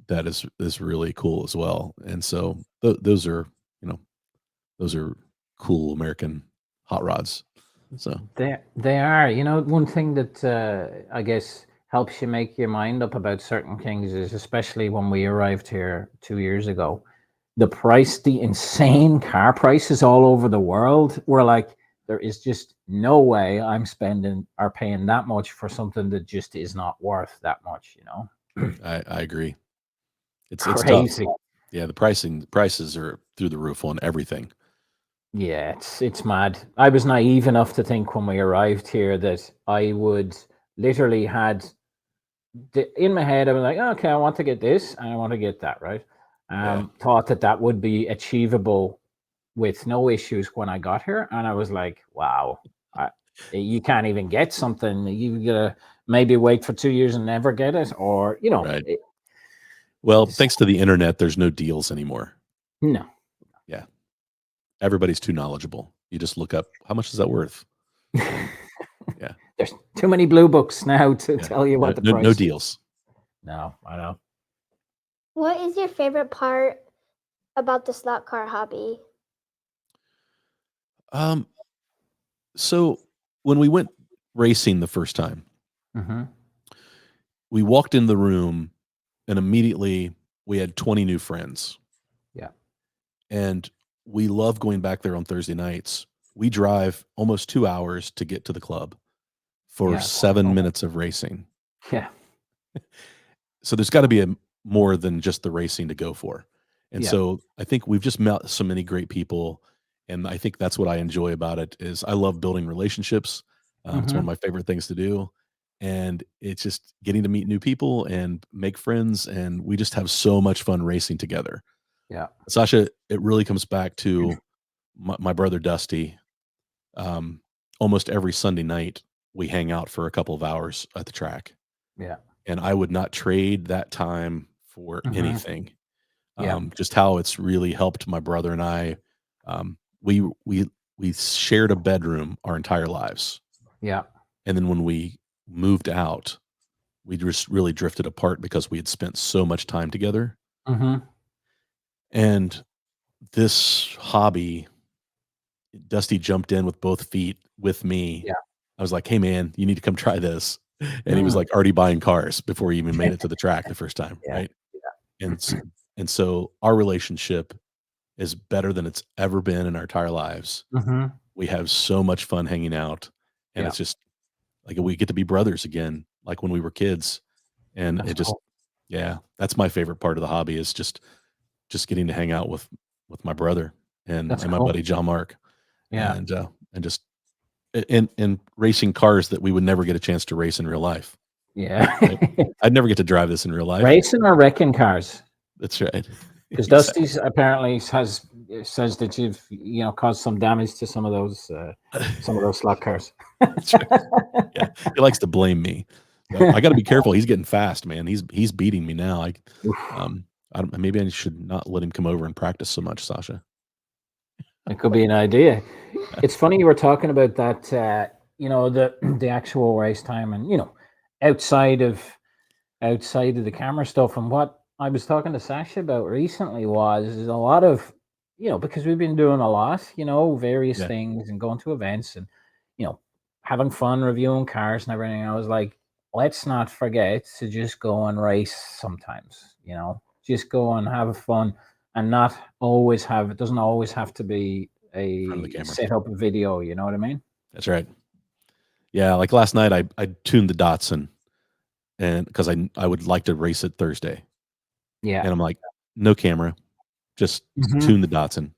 That is really cool as well. And so you know, those are cool American hot rods. So They are. One thing that I guess helps you make your mind up about certain things is, especially when we arrived here 2 years ago, the insane car prices all over the world were like, there is just no way I'm spending or paying that much for something that just is not worth that much. I agree. It's tough. Crazy. Yeah, the prices are through the roof on everything. Yeah, it's mad. I was naive enough to think when we arrived here that I would literally had in my head, I was like, okay, I want to get this and I want to get that, right? Yeah. Thought that would be achievable with no issues when I got here, and I was like, wow, you can't even get something. You gotta maybe wait for 2 years and never get it, or Right. Well, thanks to the internet, there's no deals anymore. no. Yeah. Everybody's too knowledgeable. You just look up how much is that worth? Yeah. There's too many blue books now to Yeah. tell you what the price No is. deals. No, I know. What is your favorite part about the slot car hobby? So when we went racing the first time, Mm-hmm. we walked in the room and immediately we had 20 new friends. Yeah. And we love going back there on Thursday nights. We drive almost 2 hours to get to the club. for 7 minutes of racing. Yeah. So there's got to be more than just the racing to go for. And so I think we've just met so many great people, and I think that's what I enjoy about it is I love building relationships. It's one of my favorite things to do, and it's just getting to meet new people and make friends, and we just have so much fun racing together. Yeah. Sasha, it really comes back to my brother Dusty. Almost every Sunday night we hang out for a couple of hours at the track. Yeah. And I would not trade that time for anything. Yeah. Just how it's really helped my brother and I. We shared a bedroom our entire lives. Yeah. And then when we moved out, we just really drifted apart because we had spent so much time together. And this hobby, Dusty jumped in with both feet with me. Yeah. I was like, "Hey man, you need to come try this." And he was like already buying cars before he even made it to the track the first time. Right. And so our relationship is better than it's ever been in our entire lives. We have so much fun hanging out, and it's just like we get to be brothers again, like when we were kids. And That's it just, cool. that's my favorite part of the hobby is just getting to hang out with my brother and my buddy John Mark. Yeah. And just and racing cars that we would never get a chance to race in real life. Yeah. Right? I'd never get to drive this in real life. Racing or wrecking cars? That's right. Because Dusty's apparently says that you've caused some damage to some of those slot cars. That's right. Yeah, he likes to blame me. But I got to be careful. He's getting fast, man. He's beating me now. Maybe I should not let him come over and practice so much, Sasha. It could be an idea. It's funny you were talking about that. The actual race time, and outside of the camera stuff. And what I was talking to Sasha about recently was a lot of because we've been doing a lot, various things and going to events and having fun reviewing cars and everything. I was like, let's not forget to just go and race sometimes. Just go and have fun. And not always it doesn't always have to be a set up a video, you know what I mean? That's right. Yeah, like last night I tuned the Datsun, and because I would like to race it Thursday. Yeah. And I'm like, no camera, just tune the Datsun.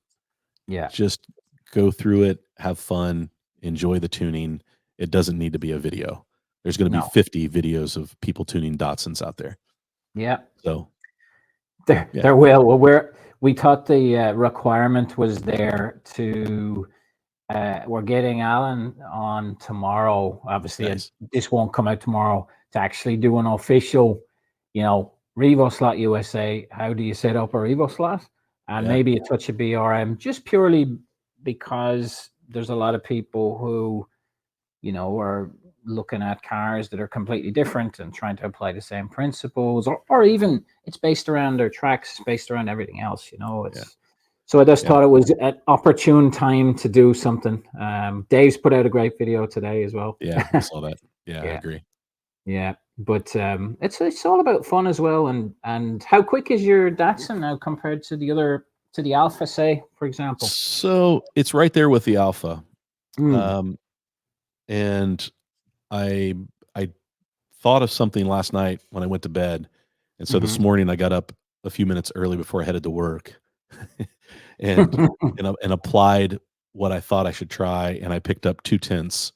Yeah. Just go through it, have fun, enjoy the tuning. It doesn't need to be a video. There's going to be 50 videos of people tuning Datsuns out there. Yeah. So there will. Well, we thought the requirement was there to. We're getting Alan on tomorrow. Obviously, this won't come out tomorrow to actually do an official, Revo Slot USA. How do you set up a Revo slot? And maybe a touch of BRM, just purely because there's a lot of people who, are looking at cars that are completely different and trying to apply the same principles, or even it's based around their tracks, based around everything else. So I just thought it was an opportune time to do something. Dave's put out a great video today as well. Yeah, I saw that. Yeah, I agree. Yeah, but it's all about fun as well. And how quick is your Datsun now compared to the Alpha, say, for example? So it's right there with the Alpha. And I thought of something last night when I went to bed. And so this morning I got up a few minutes early before I headed to work and applied what I thought I should try. And I picked up 0.2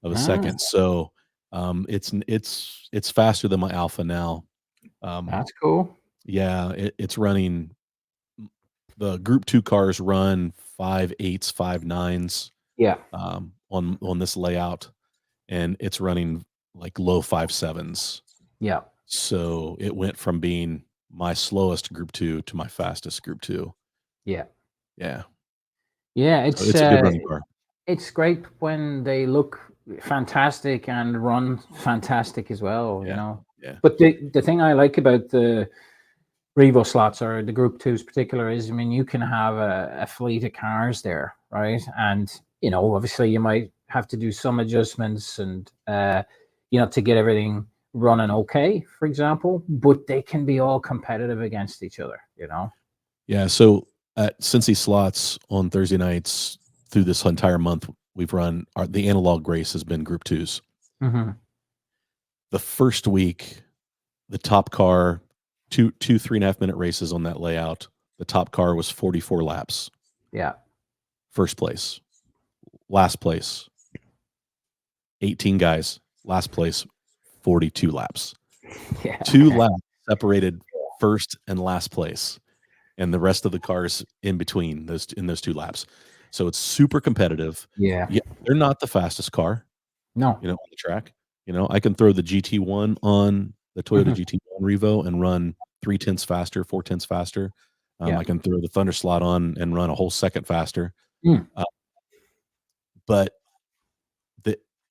of a second. So it's faster than my Alpha now. That's cool. Yeah, it's running. The Group 2 cars run 5.8s, 5.9s. Yeah. On this layout, and it's running like low 5.7s. Yeah. So it went from being my slowest Group 2 to my fastest Group 2. Yeah. Yeah. Yeah. It's a good running car. It's great when they look fantastic and run fantastic as well. Yeah. But the thing I like about the Revo slots or the Group 2s particular is, you can have a fleet of cars there, right? And obviously you might have to do some adjustments and to get everything running okay, for example, but they can be all competitive against each other, Yeah. So at Cincy Slots on Thursday nights through this entire month, we've run the analog race has been Group 2s. The first week, the top car, two 3.5-minute races on that layout. The top car was 44 laps. Yeah. First place. Last place, 18 guys. Last place, 42 laps. Yeah. 2 laps separated first and last place, and the rest of the cars in between those 2 laps. So it's super competitive. Yeah. They're not the fastest car, No. on the track. I can throw the GT1 on the Toyota GT1 Revo and run 0.3 faster, 0.4 faster. Yeah. I can throw the Thunder Slot on and run a whole second faster. But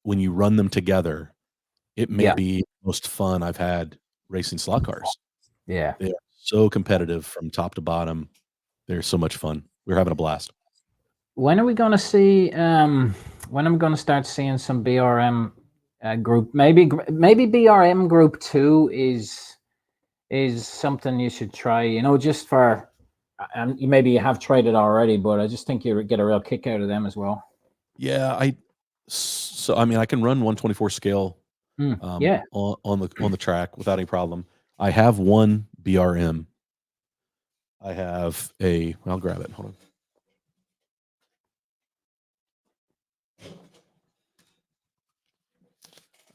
when you run them together, it may be the most fun I've had racing slot cars. Yeah. They are so competitive from top to bottom. They're so much fun. We're having a blast. When are we going to see? When am I going to start seeing some BRM group? Maybe BRM Group 2 is something you should try. Just for, and maybe you have tried it already, but I just think you get a real kick out of them as well. Yeah, I can run 124 scale on the track without any problem. I have one BRM. I have I'll grab it. Hold on.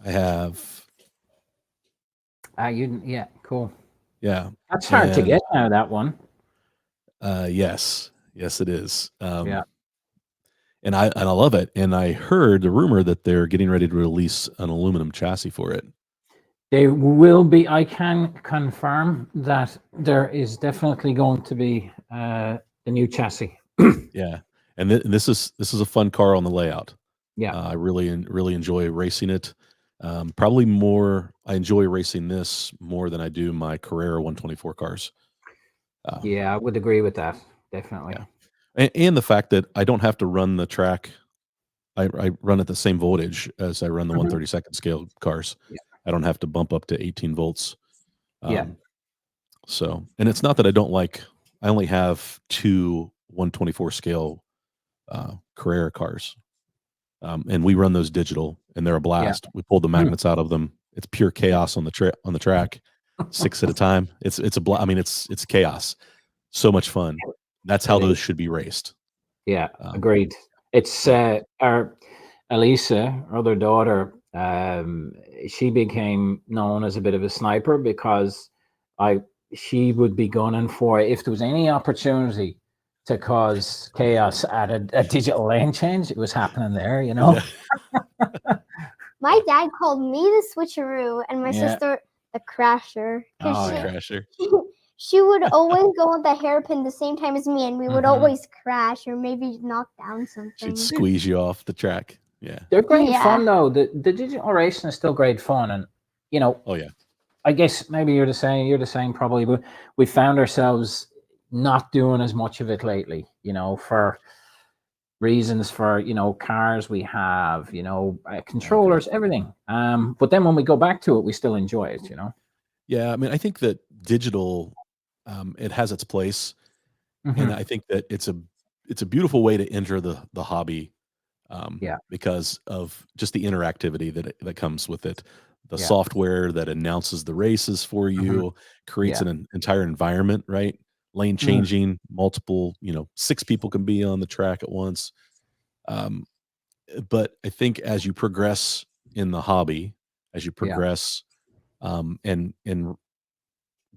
I have. Cool. Yeah, that's hard to get now. That one. Yes, it is. Yeah. And I love it. And I heard the rumor that they're getting ready to release an aluminum chassis for it. They will be. I can confirm that there is definitely going to be the new chassis. Yeah, and this is a fun car on the layout. Yeah, I really enjoy racing it. Probably more. I enjoy racing this more than I do my Carrera 124 cars. Yeah, I would agree with that. Definitely. Yeah. And the fact that I don't have to run the track. I run at the same voltage as I run the 132nd scale cars. Yeah. I don't have to bump up to 18 volts. Yeah. So, and it's not that I don't like. I only have 2 124 scale Carrera cars, and we run those digital, and they're a blast. We pulled the magnets out of them. It's pure chaos on the track, 6 at a time. It's it's chaos. So much fun. That's how those should be raced. Yeah, agreed. It's our Elisa, our other daughter. She became known as a bit of a sniper because she would be gunning for, if there was any opportunity to cause chaos at a digital lane change, it was happening there. Yeah. My dad called me the switcheroo and my sister the crasher. Crasher. She would always go at the hairpin the same time as me, and we would always crash or maybe knock down something. She'd squeeze you off the track. Yeah, they're great fun though. The digital racing is still great fun, and Oh yeah. I guess maybe you're the same probably, but we found ourselves not doing as much of it lately. For reasons for cars we have, controllers, everything. But then when we go back to it, we still enjoy it. Yeah, I think that digital, it has its place, and I think that it's a beautiful way to enter the hobby. Because of just the interactivity that comes with it, the software that announces the races for you, creates an entire environment, right? Lane changing, multiple, 6 people can be on the track at once. But I think as you progress in the hobby, as you progress, and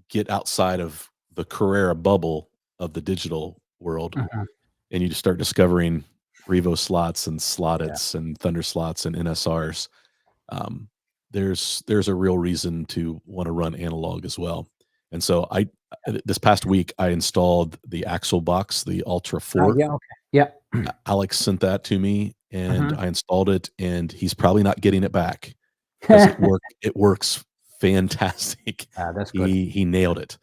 get outside of the Carrera bubble of the digital world, and you just start discovering Revo slots and Slottits and Thunder slots and NSRs, there's a real reason to want to run analog as well. And so this past week I installed the Axle box, the Ultra 4. Alex sent that to me, and I installed it, and he's probably not getting it back because it works fantastic. That's good. He nailed it.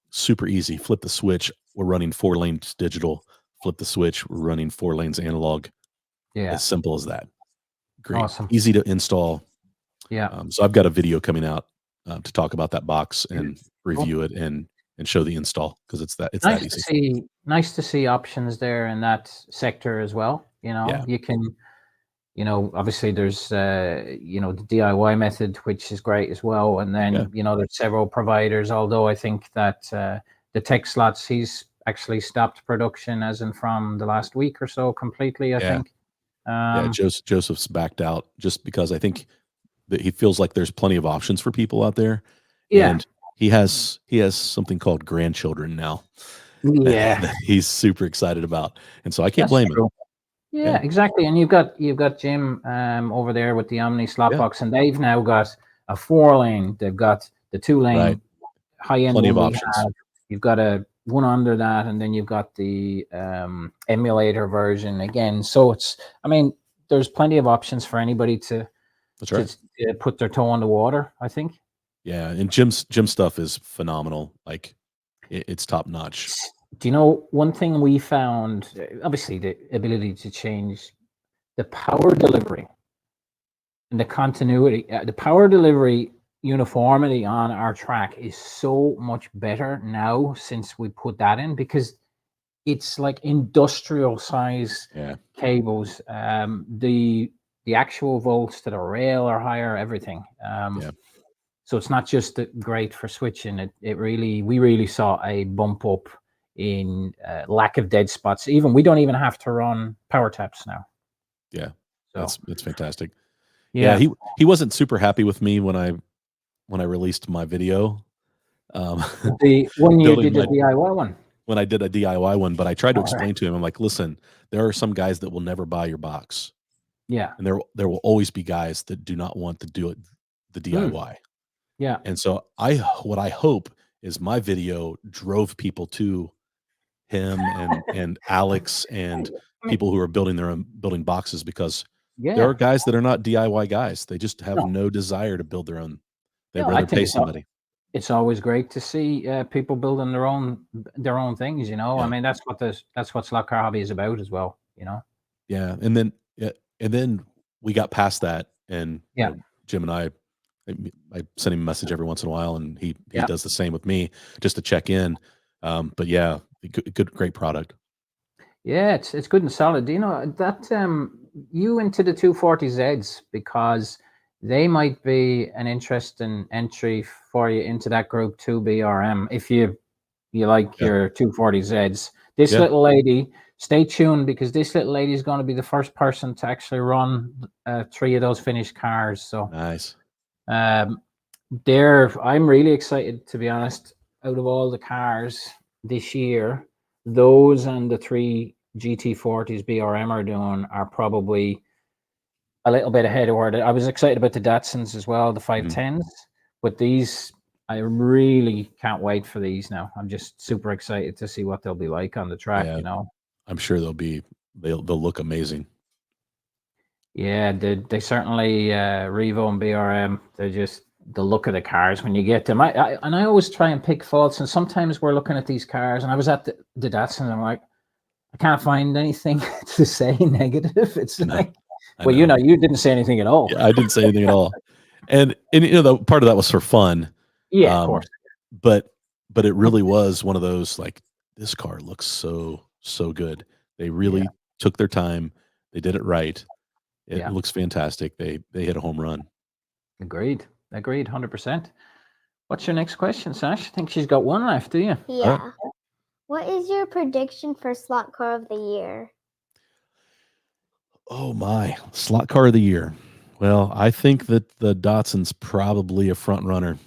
Super easy. Flip the switch. We're running 4 lanes digital. Flip the switch. We're running 4 lanes analog. As simple as that. Great. Awesome. Easy to install. Yeah. So I've got a video coming out to talk about that box and review it and show the install, because it's that easy. Nice to see options there in that sector as well. You can you know, obviously there's you know, the DIY method, which is great as well, and then you know, there's several providers. Although I think that the tech slots, he's actually stopped production as in from the last week or so completely, I think. Joseph's backed out just because I think that he feels like there's plenty of options for people out there, and he has something called grandchildren now that he's super excited about, and so I can't blame him. Yeah, exactly. And you've got Jim over there with the Omni slot box, and they've now got a 4-lane. They've got the 2-lane high end Plenty one of options. You've got a one under that, and then you've got the emulator version again. So it's, I mean, there's plenty of options for anybody to put their toe on the water, I think. Yeah, and Jim's stuff is phenomenal. Like it's top notch. Do you know one thing we found? Obviously, the ability to change the power delivery and the continuity, the power delivery uniformity on our track is so much better now since we put that in, because it's like industrial size cables. The actual volts to the rail are higher, everything. So it's not just great for switching. We really saw a bump up in lack of dead spots. Even we don't even have to run power taps now. Yeah, so that's fantastic. Yeah, he wasn't super happy with me when I released my video. The one you did a DIY one. When I did a DIY one, but I tried to explain to him, I'm like, listen, there are some guys that will never buy your box. Yeah. And there will always be guys that do not want to do it the DIY. Yeah. And so what I hope is my video drove people to him and Alex and people who are building boxes, because there are guys that are not DIY guys. They just have no desire to build their own. They'd rather pay somebody. It's always great to see people building their own things, you know. I mean, that's what Slot Car Hobby is about as well, you know. Yeah, and then we got past that, and you know, Jim and I send him a message every once in a while, and he does the same with me just to check in. But yeah, great product. Yeah, it's good and solid. Do you know that you into the 240Zs, because they might be an interesting entry for you into that group 2BRM if you like your 240Zs. This little lady, stay tuned, because this little lady is going to be the first person to actually run 3 of those finished cars. So nice. I'm really excited, to be honest. Out of all the cars this year, those and the 3 GT40s BRM are doing are probably a little bit ahead of where I was excited about the Datsuns as well, the 510s. But these, I really can't wait for these now. I'm just super excited to see what they'll be like on the track, you know. I'm sure they'll look amazing. Yeah, they certainly Revo and BRM, they're just the look of the cars when you get them. I always try and pick faults, and sometimes we're looking at these cars, and I was at the Datsun, and I'm like, I can't find anything to say negative. It's like, well, you know, you didn't say anything at all. Yeah, I didn't say anything at all. And you know, the part of that was for fun. Yeah, of course. But it really was one of those, like, this car looks so good. They really took their time. They did it right. It looks fantastic. They hit a home run. Agreed, 100%. What's your next question, Sash? I think she's got one left, do you? Yeah. Right. What is your prediction for Slot Car of the Year? Oh my, Slot Car of the Year. Well, I think that the Datsun's probably a front runner.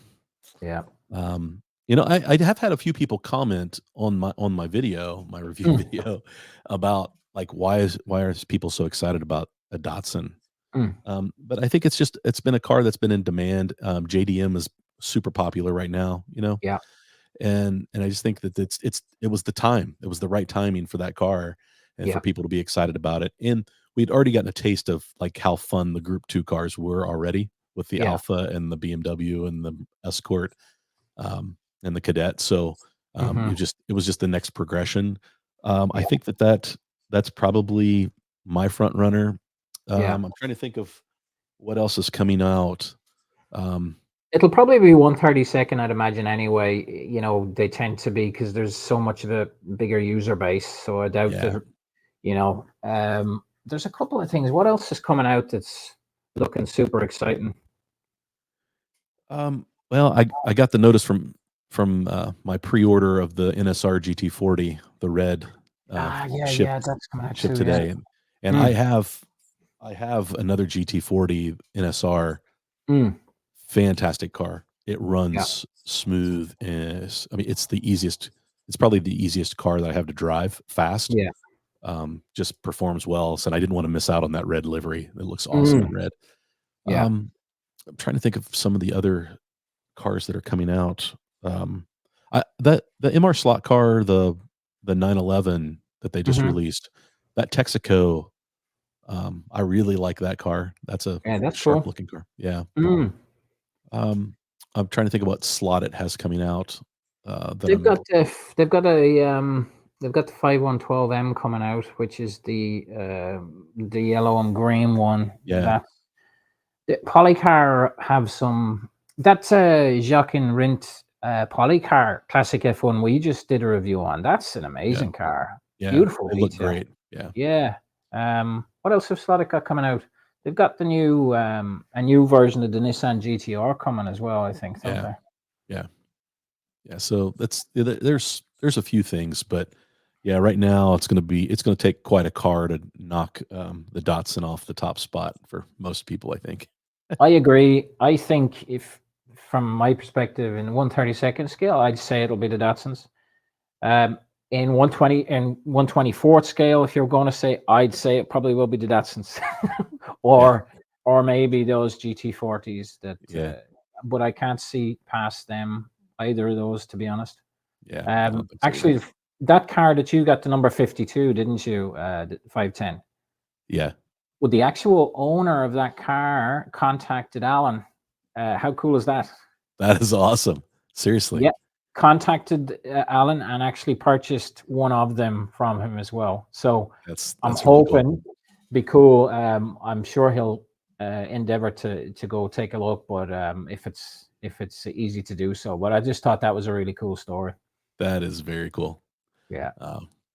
Yeah. You know, I have had a few people comment on my video, my review video, about like why are people so excited about a Datsun? But I think it's been a car that's been in demand. JDM is super popular right now, you know. Yeah. And I just think that it was the time. It was the right timing for that car and for people to be excited about it. And we'd already gotten a taste of like how fun the Group 2 cars were already with the Alpha and the BMW and the Escort and the Cadet. So it was just the next progression. I think that's probably my front runner. I'm trying to think of what else is coming out. It'll probably be 132nd, I'd imagine. Anyway, you know, they tend to be, because there's so much of a bigger user base. So I doubt that, you know, there's a couple of things. What else is coming out that's looking super exciting? Well, I got the notice from my pre-order of the NSR GT40, the red, shipped that's coming out too. today, and Mm. I have another GT40 NSR. Fantastic car. It runs smooth. I mean, it's the easiest. It's probably the easiest car that I have to drive fast. Yeah. Just performs well. So I didn't want to miss out on that red livery. It looks awesome in red. Yeah. I'm trying to think of some of the other cars that are coming out. The MR slot car, the 911 that they just released, that Texaco. I really like that car. That's a that's sharp cool looking car. Yeah. I'm trying to think of what slot it has coming out. They've got the 5112M coming out, which is the yellow and green one. Yeah. The Polycar have some. That's a Jacques and Rindt Polycar Classic F1 we just did a review on. That's an amazing car. Yeah. Beautiful. They look great. Yeah. Yeah. What else have Slotted got coming out? They've got the new a new version of the Nissan GTR coming as well, I think. Yeah. So there's a few things, but yeah, right now it's going to take quite a car to knock the Datsun off the top spot for most people, I think. I agree. I think if, from my perspective, in 1/32 scale, I'd say it'll be the Datsuns. In 120 and 1/24 scale, if you're going to say, I'd say it probably will be the Datsuns, or maybe those GT40s. But I can't see past them, either of those, to be honest. Yeah. Actually, that car that you got, the number 52, didn't you? The 510. Yeah. Well, the actual owner of that car contacted Alan. How cool is that? That is awesome. Seriously. Yeah. Contacted Alan and actually purchased one of them from him as well. So I'm hoping be cool. I'm sure he'll endeavor to go take a look, but if it's easy to do so. But I just thought that was a really cool story. That is very cool. Yeah.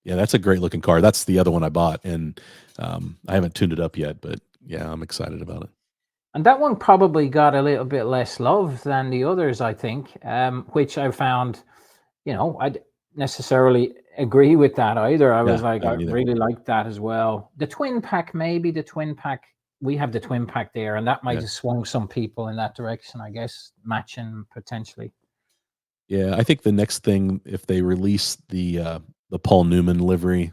Yeah, that's a great looking car. That's the other one I bought, and I haven't tuned it up yet, but yeah, I'm excited about it. And that one probably got a little bit less love than the others, I think, which I found, I'd necessarily agree with that either. I was like, I really liked that as well. The twin pack, we have the twin pack there, and that might have swung some people in that direction, I guess, matching potentially. Yeah, I think the next thing, if they release the Paul Newman livery,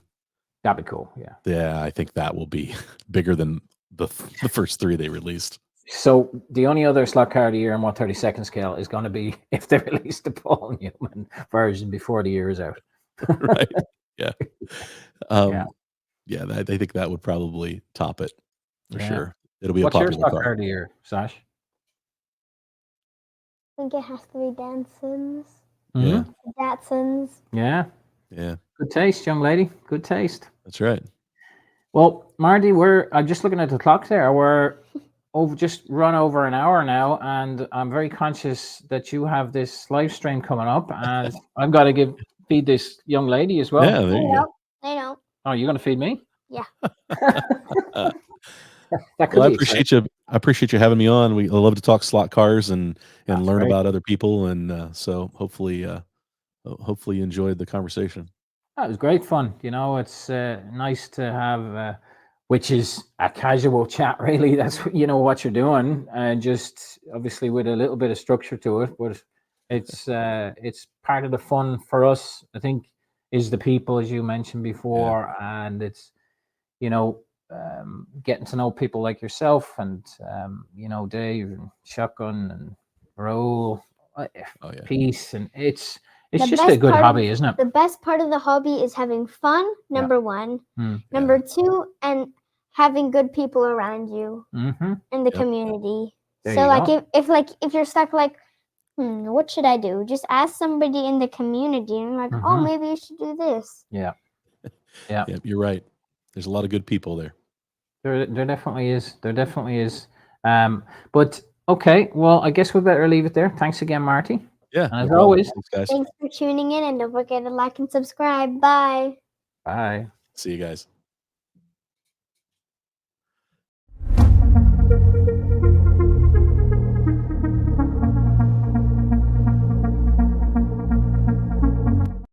that'd be cool. Yeah, I think that will be bigger than the first three they released. So the only other slot car of the year in 1/32 scale is going to be if they release the Paul Newman version before the year is out. Right. Yeah. Yeah. I think that would probably top it for sure. It'll be What's a popular your slot car of the year, Sash? I think it has to be Datsons. Yeah. Datsons. Yeah. Yeah. Good taste, young lady. Good taste. That's right. Well, Marty, I'm just looking at the clock there. We're just run over an hour now, and I'm very conscious that you have this live stream coming up, and I've got to feed this young lady as well. Yeah, there you go. I know. Oh, you're going to feed me? Yeah. Well, I appreciate you having me on. I love to talk slot cars and learn about other people, and so hopefully you enjoyed the conversation. That was great fun. It's nice to have, which is a casual chat, really. That's what you're doing, and just obviously with a little bit of structure to it. But it's part of the fun for us, I think, is the people, as you mentioned before, and it's getting to know people like yourself and Dave and Shotgun and Raoul, Peace, and it's just a good hobby, isn't it? The best part of the hobby is having fun, number one. Number two, and having good people around you in the community. So if you're stuck what should I do? Just ask somebody in the community and oh, maybe you should do this. Yeah. You're right. There's a lot of good people there. There definitely is. But okay, well, I guess we better leave it there. Thanks again, Marty. Yeah. And as always, thanks, guys. Thanks for tuning in, and don't forget to like and subscribe. Bye. Bye. See you guys.